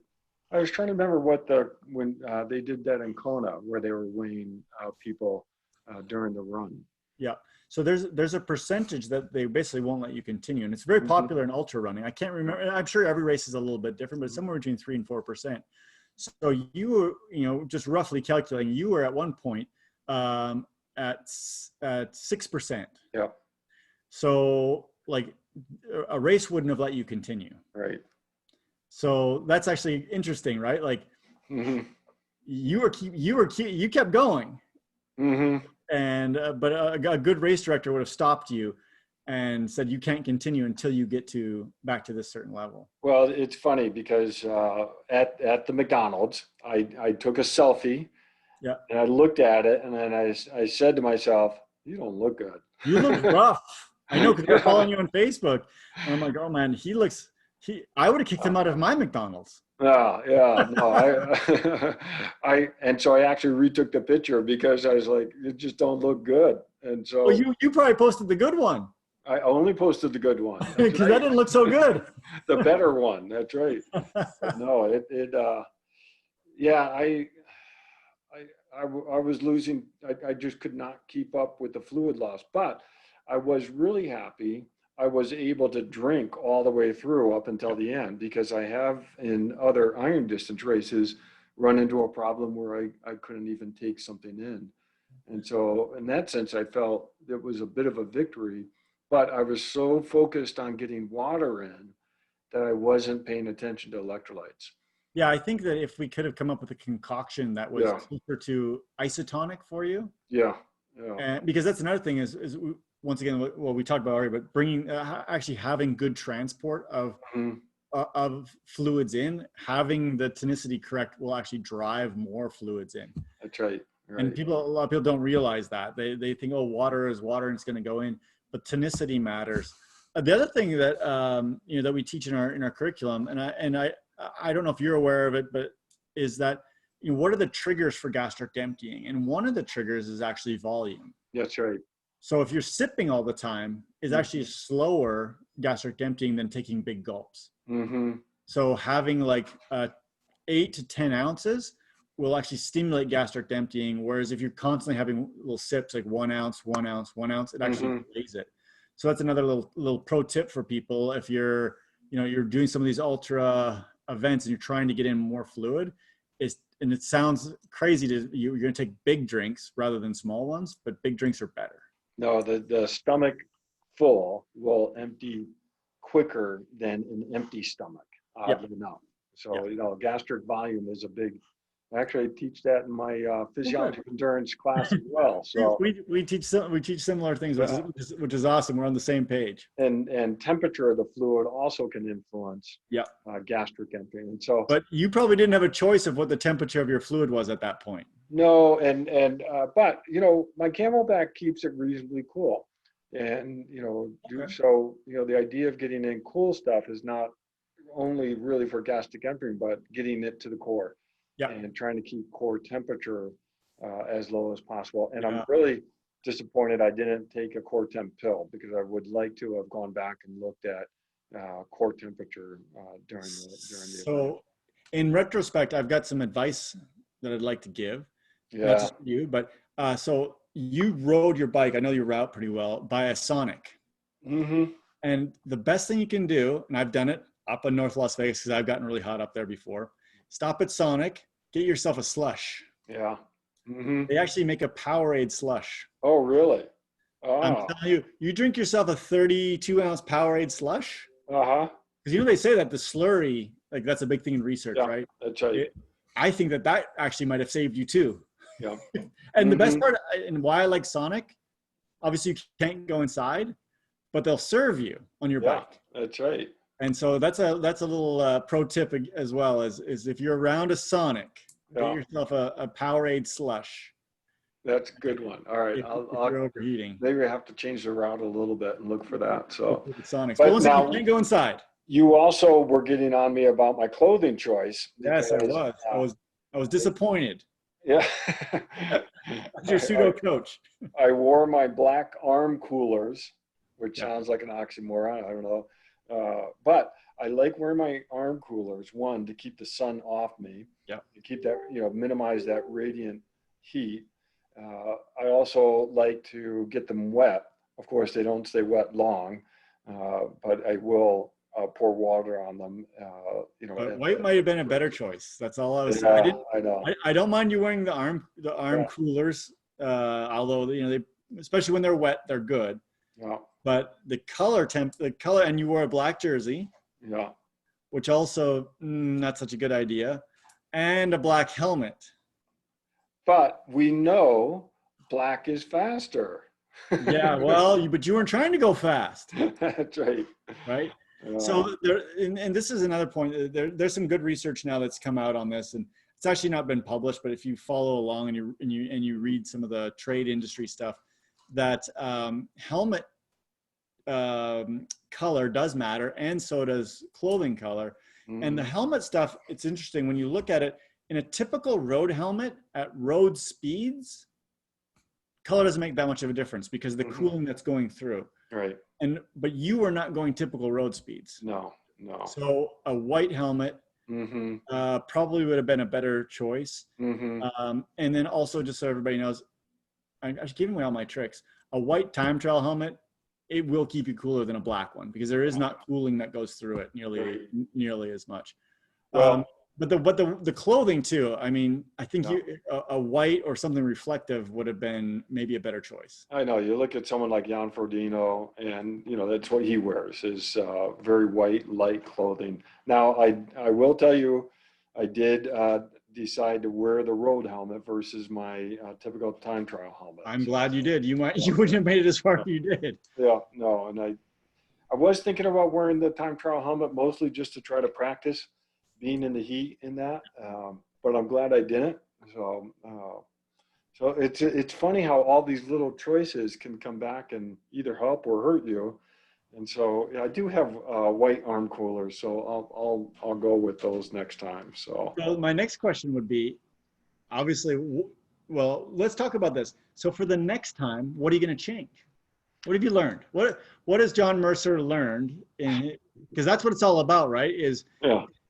Speaker 1: I was trying to remember when they did that in Kona, where they were weighing people during the run.
Speaker 2: So there's a percentage that they basically won't let you continue, and it's very popular in ultra running. I can't remember. I'm sure every race is a little bit different, but it's somewhere between 3 and 4%. So you were, just roughly calculating, you were at one point at 6%. So like a race wouldn't have let you continue. So that's actually interesting, right? Like you kept going, and but a good race director would have stopped you and said you can't continue until you get back to this certain level.
Speaker 1: Well, it's funny because at the McDonald's, I took a selfie, and I looked at it, and then I said to myself, "You don't look good.
Speaker 2: You look rough." I know, because they're following you on Facebook, and I'm like, "Oh man, I would have kicked him out of my McDonald's."
Speaker 1: No, and so I actually retook the picture because I was like, "You just don't look good." And so,
Speaker 2: well, you probably posted the good one.
Speaker 1: I only posted the good one.
Speaker 2: Because that didn't look so good.
Speaker 1: The better one. That's right. No, I was losing, I just could not keep up with the fluid loss, but I was really happy. I was able to drink all the way through up until the end because I have in other iron distance races run into a problem where I couldn't even take something in. And so in that sense, I felt it was a bit of a victory, but I was so focused on getting water in that I wasn't paying attention to electrolytes.
Speaker 2: Yeah, I think that if we could have come up with a concoction that was
Speaker 1: Yeah,
Speaker 2: closer to isotonic for you,
Speaker 1: yeah, yeah.
Speaker 2: and because that's another thing once again, what we talked about already, but bringing actually having good transport
Speaker 1: Mhm.
Speaker 2: of fluids in, having the tonicity correct will actually drive more fluids in.
Speaker 1: That's right.
Speaker 2: And
Speaker 1: Right.
Speaker 2: a lot of people don't realize that. They think, oh, water is water and it's going to go in, but tonicity matters. The other thing that that we teach in our curriculum, and I don't know if you're aware of it, but is that what are the triggers for gastric emptying? And one of the triggers is actually volume.
Speaker 1: That's right.
Speaker 2: So if you're sipping all the time, is actually slower gastric emptying than taking big gulps.
Speaker 1: Mm-hmm.
Speaker 2: So having like 8 to 10 ounces will actually stimulate gastric emptying. Whereas if you're constantly having little sips, like 1 ounce, 1 ounce, 1 ounce, it actually delays it. So that's another little pro tip for people. If you're doing some of these ultra events and you're trying to get in more fluid, and it sounds crazy you're going to take big drinks rather than small ones, but big drinks are better.
Speaker 1: No, the stomach full will empty quicker than an empty stomach, oddly enough. So, gastric volume is a big, actually I teach that in my physiology of endurance class as well. So
Speaker 2: we teach similar things, which is awesome. We're on the same page.
Speaker 1: and temperature of the fluid also can influence gastric emptying. And so,
Speaker 2: but you probably didn't have a choice of what the temperature of your fluid was at that point.
Speaker 1: no, but my Camelback keeps it reasonably cool, and so the idea of getting in cool stuff is not only really for gastric emptying, but getting it to the core, and trying to keep core temperature as low as possible. And I'm really disappointed I didn't take a core temp pill because I would like to have gone back and looked at core temperature during the
Speaker 2: So, in retrospect, I've got some advice that I'd like to give.
Speaker 1: Yeah.
Speaker 2: Not just you, but so you rode your bike, I know your route pretty well, by a Sonic.
Speaker 1: Mm-hmm.
Speaker 2: And the best thing you can do, and I've done it up in North Las Vegas because I've gotten really hot up there before, stop at Sonic, get yourself a slush.
Speaker 1: Yeah. Mm-hmm.
Speaker 2: They actually make a Powerade slush.
Speaker 1: Oh, really? Oh.
Speaker 2: I'm telling you drink yourself a 32-ounce Powerade slush.
Speaker 1: Uh-huh.
Speaker 2: Because they say that the slurry, like that's a big thing in research, right?
Speaker 1: That's right.
Speaker 2: I think that actually might have saved you too.
Speaker 1: Yeah.
Speaker 2: And the best part, and why I like Sonic, obviously you can't go inside, but they'll serve you on your bike.
Speaker 1: That's right.
Speaker 2: And so that's a little pro tip as well, is if you're around a Sonic, get yourself a Powerade slush.
Speaker 1: That's a good one. All right.
Speaker 2: If you're overheating.
Speaker 1: Maybe I have to change the route a little bit and look for that. So
Speaker 2: Sonics. But now, you can't go inside.
Speaker 1: You also were getting on me about my clothing choice.
Speaker 2: Yes, I was disappointed.
Speaker 1: Yeah.
Speaker 2: That's your pseudo coach.
Speaker 1: I wore my black arm coolers, which sounds like an oxymoron. I don't know. But I like wearing my arm coolers, one, to keep the sun off me.
Speaker 2: Yeah.
Speaker 1: To keep that, minimize that radiant heat. I also like to get them wet. Of course, they don't stay wet long, but I will pour water on them.
Speaker 2: But white might have been a better choice. That's all I was saying.
Speaker 1: I know.
Speaker 2: I don't mind you wearing the arm coolers, although they, especially when they're wet, they're good.
Speaker 1: Yeah.
Speaker 2: But the color, and you wore a black jersey.
Speaker 1: Yeah.
Speaker 2: Which also not such a good idea, and a black helmet.
Speaker 1: But we know black is faster.
Speaker 2: Yeah, well, but you weren't trying to go fast.
Speaker 1: That's right.
Speaker 2: Right. So and this is another point. There's some good research now that's come out on this, and it's actually not been published. But if you follow along and you read some of the trade industry stuff, that helmet color does matter, and so does clothing color. And the helmet stuff, it's interesting when you look at it. In a typical road helmet at road speeds, color doesn't make that much of a difference because of the cooling that's going through.
Speaker 1: Right.
Speaker 2: But you are not going typical road speeds.
Speaker 1: No.
Speaker 2: So a white helmet
Speaker 1: Mm-hmm.
Speaker 2: probably would have been a better choice.
Speaker 1: Mm-hmm.
Speaker 2: And then also, just so everybody knows, I'm giving away all my tricks. A white time trial helmet, it will keep you cooler than a black one because there is not cooling that goes through it nearly as much.
Speaker 1: Well,
Speaker 2: But the clothing too. I mean, I think a white or something reflective would have been maybe a better choice.
Speaker 1: I know you look at someone like Jan Frodeno, and that's what he wears is very white, light clothing. Now, I will tell you, I did decide to wear the road helmet versus my typical time trial helmet.
Speaker 2: I'm glad you did. You wouldn't have made it as far as you did.
Speaker 1: Yeah, no, and I was thinking about wearing the time trial helmet mostly just to try to practice being in the heat in that, but I'm glad I didn't. So. So it's funny how all these little choices can come back and either help or hurt you. And so I do have white arm coolers, so I'll go with those next time. So
Speaker 2: my next question would be, obviously, well, let's talk about this. So for the next time, what are you going to change? What have you learned? What has John Mercer learned? Because that's what it's all about, right?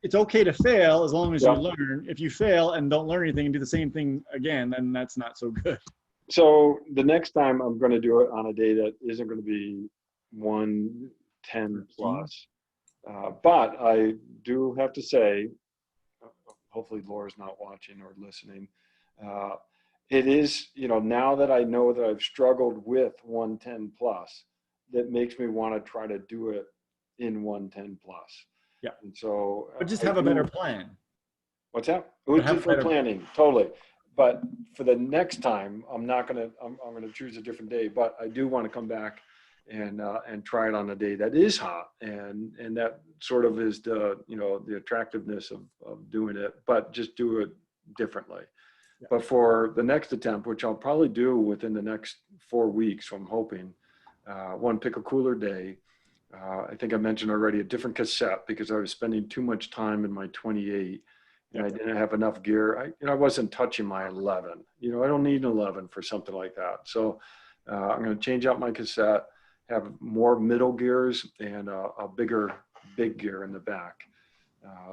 Speaker 2: It's okay to fail as long as you learn. If you fail and don't learn anything and do the same thing again, then that's not so good.
Speaker 1: So the next time I'm going to do it on a day that isn't going to be 110 plus. But I do have to say, hopefully Laura's not watching or listening. It is, now that I know that I've struggled with 110 plus, that makes me want to try to do it in 110 plus.
Speaker 2: Yeah.
Speaker 1: And so,
Speaker 2: but just have a better plan.
Speaker 1: What's that? Just for planning, totally. But for the next time, I'm gonna choose a different day. But I do want to come back and try it on a day that is hot, and that sort of is the the attractiveness of doing it. But just do it differently. Yeah. But for the next attempt, which I'll probably do within the next 4 weeks, so I'm hoping, pick a cooler day. I think I mentioned already a different cassette because I was spending too much time in my 28 and I didn't have enough gear. I wasn't touching my 11. I don't need an 11 for something like that. So I'm going to change out my cassette, have more middle gears and a big gear in the back.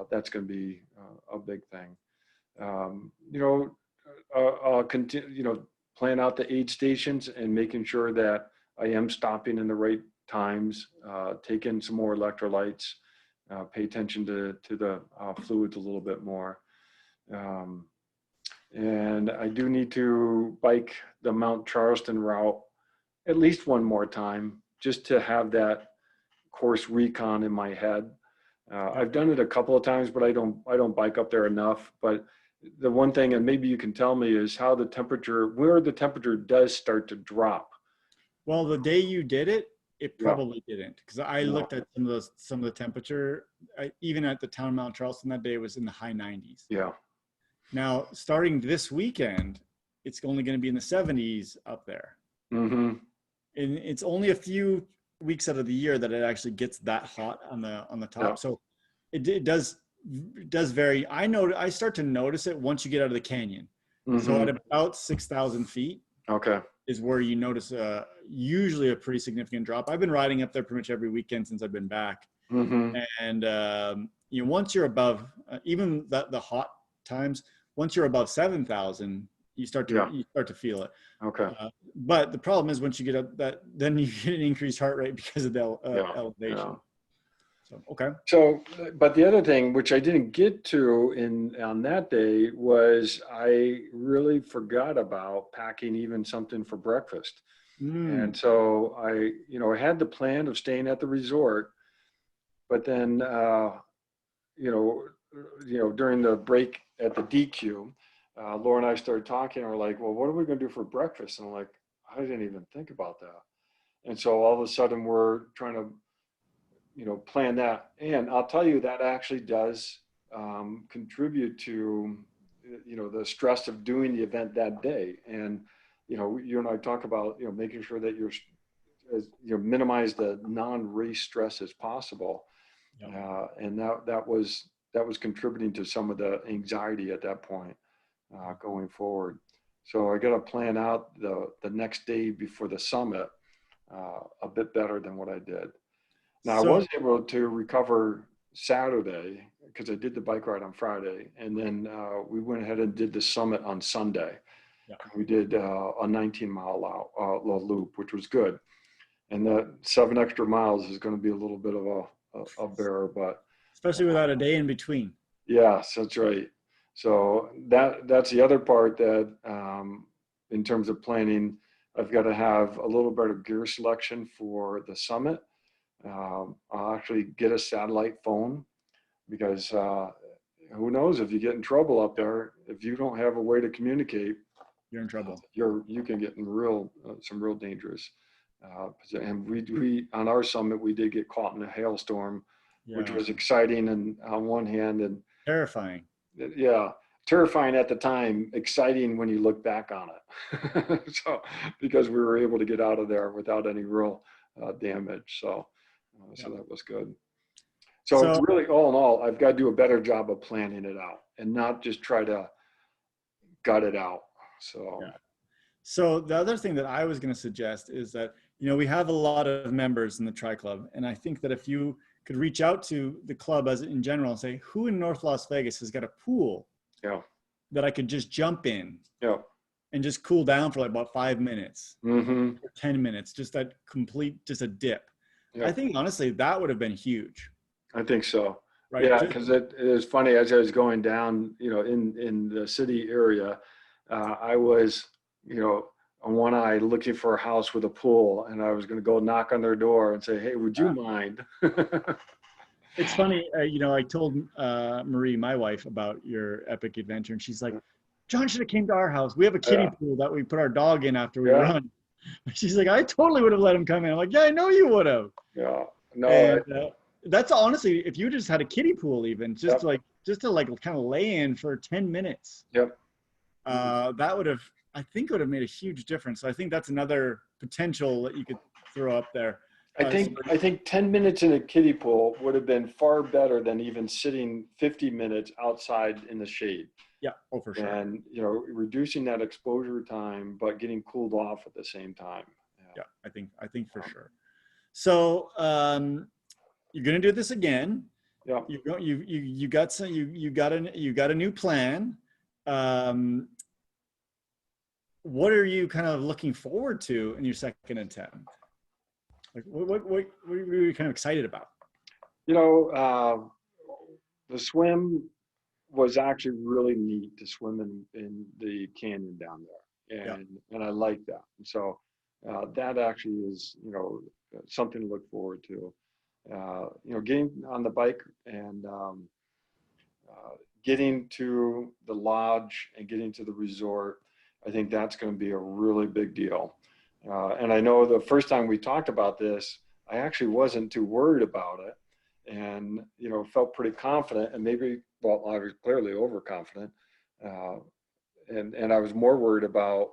Speaker 1: That's going to be a big thing. Continue, plan out the aid stations and making sure that I am stopping in the right times, take in some more electrolytes, pay attention to the fluids a little bit more. And I do need to bike the Mount Charleston route at least one more time, just to have that course recon in my head. I've done it a couple of times, but I don't bike up there enough. But the one thing, and maybe you can tell me, is where the temperature does start to drop.
Speaker 2: Well, the day you did it, it probably didn't, because I looked at some of the temperature. Even at the town of Mount Charleston that day, it was in the high 90s.
Speaker 1: Yeah.
Speaker 2: Now, starting this weekend, it's only going to be in the 70s up there.
Speaker 1: Mm-hmm.
Speaker 2: And it's only a few weeks out of the year that it actually gets that hot on the top. Yeah. So it does vary. I start to notice it once you get out of the canyon. Mm-hmm. So at about 6,000 feet. Okay. Is where you notice usually a pretty significant drop. I've been riding up there pretty much every weekend since I've been back. Mm-hmm. And once you're above, even the hot times, once you're above 7,000, you start to feel it. Okay. But the problem is once you get up then you get an increased heart rate because of the elevation. Yeah. So, okay. So, but the other thing, which I didn't get to on that day, was I really forgot about packing even something for breakfast. And so I had the plan of staying at the resort, but then, during the break at the DQ, Laura and I started talking, and we're like, well, what are we going to do for breakfast? And I'm like, I didn't even think about that. And so all of a sudden we're trying to, plan that. And I'll tell you that actually does contribute to, the stress of doing the event that day. And, you and I talk about, making sure that you're minimize the non-race stress as possible. Yeah. And that was contributing to some of the anxiety at that point going forward. So I got to plan out the next day before the summit a bit better than what I did. Now, I was able to recover
Speaker 1: Saturday, because I did the bike ride on Friday, and then we went ahead and did the summit on Sunday.
Speaker 2: Yeah.
Speaker 1: We did a 19-mile loop, which was good. And that 7 extra miles is going to be a little bit of a bear, but
Speaker 2: Especially without a day in between.
Speaker 1: yes, that's right. So that's the other part that, in terms of planning, I've got to have a little better gear selection for the summit. I'll actually get a satellite phone because who knows, if you get in trouble up there, if you don't have a way to communicate,
Speaker 2: You're in trouble.
Speaker 1: you can get in some real dangerous. And we on our summit, we did get caught in a hailstorm, which was exciting and on one hand, and
Speaker 2: terrifying.
Speaker 1: Yeah, terrifying at the time, exciting when you look back on it. So because we were able to get out of there without any real damage. So that was good. So it's really, all in all, I've got to do a better job of planning it out and not just try to gut it out.
Speaker 2: So the other thing that I was going to suggest is that, we have a lot of members in the Tri Club. And I think that if you could reach out to the club as in general and say, who in North Las Vegas has got a pool that I could just jump in and just cool down for like about 5 minutes, or 10 minutes, just a dip. I think honestly, that would have been huge.
Speaker 1: I think so.
Speaker 2: Right?
Speaker 1: Yeah, because it was funny as I was going down, in the city area, I was, on one eye looking for a house with a pool, and I was going to go knock on their door and say, hey, would you mind?
Speaker 2: It's funny, I told Marie, my wife, about your epic adventure, and she's like, John should have came to our house. We have a kiddie pool that we put our dog in after we run. She's like, I totally would have let him come in. I'm like, yeah, I know you would have.
Speaker 1: Yeah, no.
Speaker 2: And, that's honestly, if you just had a kiddie pool, even just to kind of lay in for 10 minutes. That would have, I think, would have made a huge difference. So I think that's another potential that you could throw up there.
Speaker 1: I think 10 minutes in a kiddie pool would have been far better than even sitting 50 minutes outside in the shade.
Speaker 2: Yeah, for sure.
Speaker 1: And, reducing that exposure time, but getting cooled off at the same time.
Speaker 2: Yeah, I think for sure. So you're going to do this again.
Speaker 1: Yeah.
Speaker 2: You got a new plan. What are you kind of looking forward to in your second attempt? Like what are you kind of excited about?
Speaker 1: The swim was actually really neat to swim in the canyon down there. And I like that. And so that actually is, something to look forward to. Getting on the bike and getting to the lodge and getting to the resort, I think that's going to be a really big deal. And I know the first time we talked about this, I actually wasn't too worried about it, and felt pretty confident. And maybe, I was clearly overconfident, and I was more worried about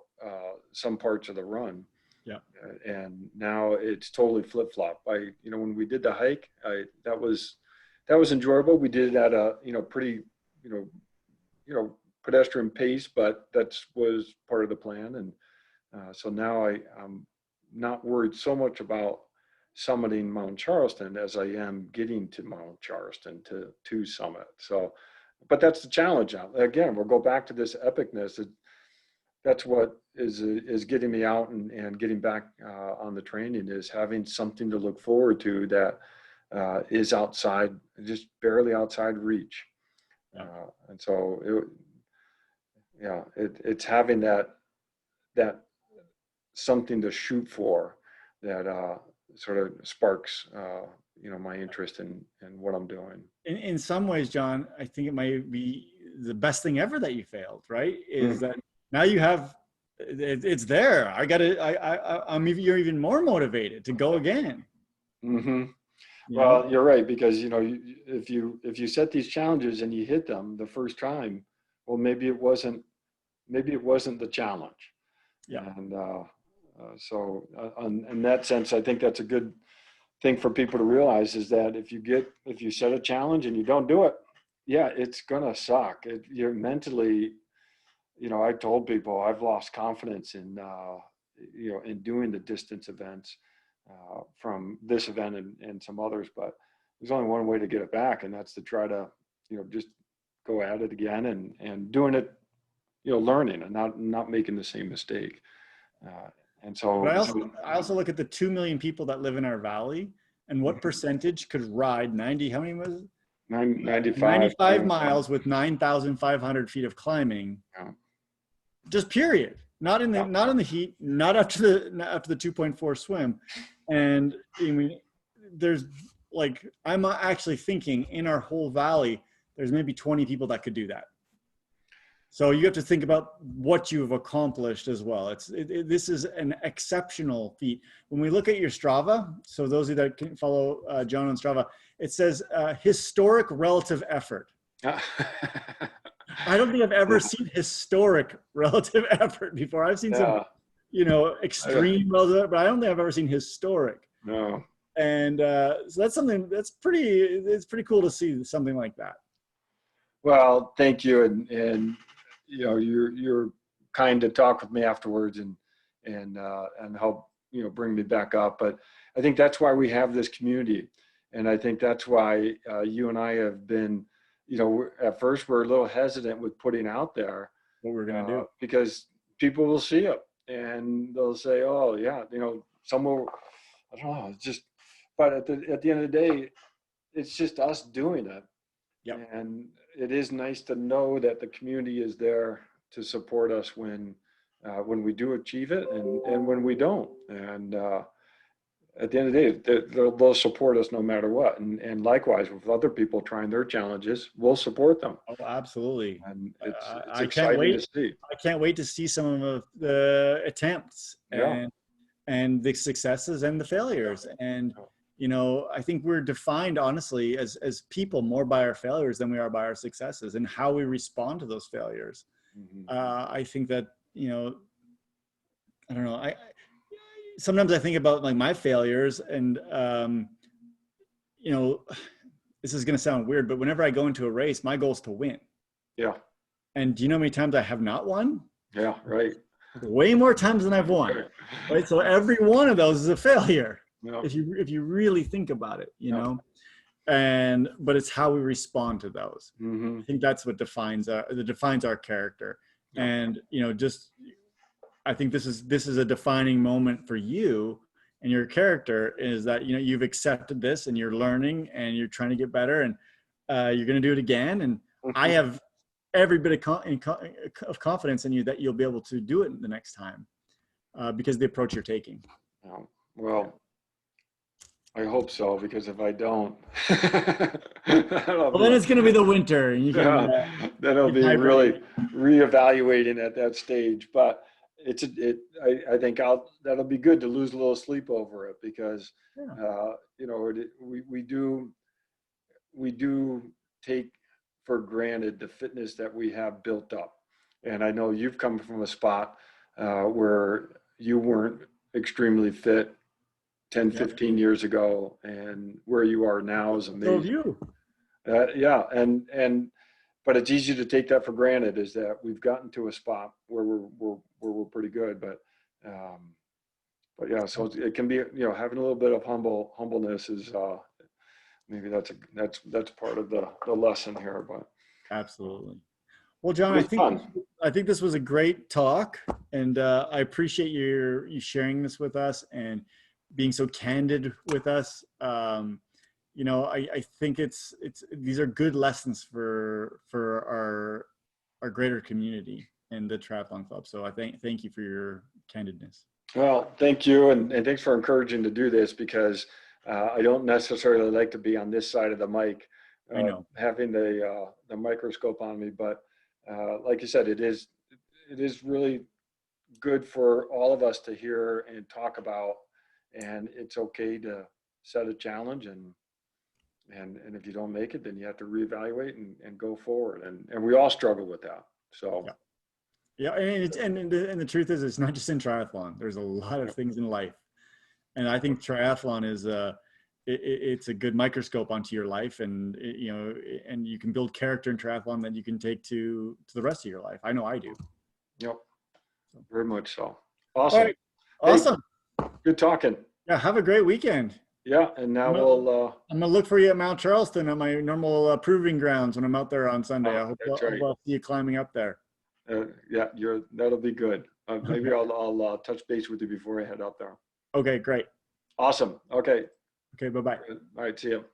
Speaker 1: some parts of the run. Yeah. And now it's totally flip flop. When we did the hike, that was enjoyable. We did it at a pretty pedestrian pace, but that was part of the plan. And so now I'm not worried so much about summiting Mount Charleston as I am getting to Mount Charleston to summit. So, but that's the challenge now. Again, we'll go back to this epicness. That's what is getting me out and getting back on the training, is having something to look forward to that is outside, just barely outside reach. And so it's having that something to shoot for that sort of sparks my interest in what I'm doing.
Speaker 2: In some ways, John, I think it might be the best thing ever that you failed, right? Is that now you have, it's there. You're even more motivated to go again.
Speaker 1: Mm-hmm. Well, you're right, because if you set these challenges and you hit them the first time, well, maybe it wasn't the challenge. Yeah. And so in that sense, I think that's a good thing for people to realize, is that if you set a challenge and you don't do it, it's gonna suck. You're mentally, I told people I've lost confidence in in doing the distance events from this event and some others, but there's only one way to get it back, and that's to try to, just go at it again and doing it, learning and not making the same mistake. And so,
Speaker 2: But I also look at the 2 million people that live in our valley, and what percentage could ride 90, how many was it? 95 miles with 9,500 feet of climbing.
Speaker 1: Yeah.
Speaker 2: Just period. Not in the heat, not after the 2.4 swim. And I mean, there's like, I'm actually thinking in our whole valley, there's maybe 20 people that could do that. So you have to think about what you've accomplished as well. This is an exceptional feat. When we look at your Strava, so those of you that can follow John on Strava, it says historic relative effort. I don't think I've ever seen historic relative effort before. I've seen some, extreme relative, but I don't think I've ever seen historic.
Speaker 1: No.
Speaker 2: And so that's something it's pretty cool to see something like that.
Speaker 1: Well, thank you. And you're kind to talk with me afterwards and help, bring me back up. But I think that's why we have this community. And I think that's why you and I have been, at first we're a little hesitant with putting out there
Speaker 2: what we're going to do,
Speaker 1: because people will see it and they'll say, oh yeah, some will, I don't know, it's just, but at the end of the day, it's just us doing it.
Speaker 2: Yep.
Speaker 1: And it is nice to know that the community is there to support us when we do achieve it and when we don't. And at the end of the day, they'll support us no matter what. And likewise, with other people trying their challenges, we'll support them.
Speaker 2: Oh, absolutely.
Speaker 1: And it's exciting to see.
Speaker 2: I can't wait to see some of the attempts and the successes and the failures. And I think we're defined, honestly, as people more by our failures than we are by our successes and how we respond to those failures.
Speaker 1: Mm-hmm.
Speaker 2: I think that, I don't know. Sometimes I think about like my failures and, this is going to sound weird, but whenever I go into a race, my goal is to win.
Speaker 1: Yeah.
Speaker 2: And do you know how many times I have not won?
Speaker 1: Yeah, right.
Speaker 2: Way more times than I've won. Right. So every one of those is a failure.
Speaker 1: Yeah.
Speaker 2: If you really think about it, but it's how we respond to those.
Speaker 1: Mm-hmm.
Speaker 2: I think that's what defines our character.
Speaker 1: Yeah.
Speaker 2: And, I think this is a defining moment for you and your character is that, you've accepted this and you're learning and you're trying to get better and you're going to do it again. And I have every bit of confidence in you that you'll be able to do it the next time because of the approach you're taking.
Speaker 1: Well, I hope so, because if I don't,
Speaker 2: well, then it's going to be the winter. And you can,
Speaker 1: then it'll be really reevaluating at that stage. But I think that'll be good to lose a little sleep over it because, we do take for granted the fitness that we have built up. And I know you've come from a spot where you weren't extremely fit 10, 15 years ago, and where you are now is amazing. But it's easy to take that for granted, is that we've gotten to a spot where we're pretty good, but yeah, so it can be, having a little bit of humbleness is maybe that's part of the lesson here, but
Speaker 2: absolutely. Well, John, I think this was a great talk, and I appreciate you sharing this with us and being so candid with us. I think these are good lessons for our greater community and the Triathlon Club. So I thank you for your candidness.
Speaker 1: Well, thank you, and thanks for encouraging to do this, because I don't necessarily like to be on this side of the mic, having the microscope on me. But like you said, it is really good for all of us to hear and talk about, and it's okay to set a challenge, and if you don't make it, then you have to reevaluate and go forward, and we all struggle with that. So
Speaker 2: and the truth is, it's not just in triathlon. There's a lot of things in life, and I think triathlon is it's a good microscope onto your life, and and you can build character in triathlon that you can take to the rest of your life. I know I do.
Speaker 1: Yep, very much so. Awesome.
Speaker 2: All right. Awesome.
Speaker 1: Hey, good talking.
Speaker 2: Yeah, have a great weekend.
Speaker 1: Yeah, and now
Speaker 2: I'm gonna look for you at Mount Charleston at my normal proving grounds when I'm out there on Sunday. I hope
Speaker 1: that's right.
Speaker 2: I'll see you climbing up there.
Speaker 1: Yeah, that'll be good. Maybe I'll touch base with you before I head out there.
Speaker 2: Okay, great.
Speaker 1: Awesome. Okay.
Speaker 2: Okay, bye bye.
Speaker 1: All right. See you.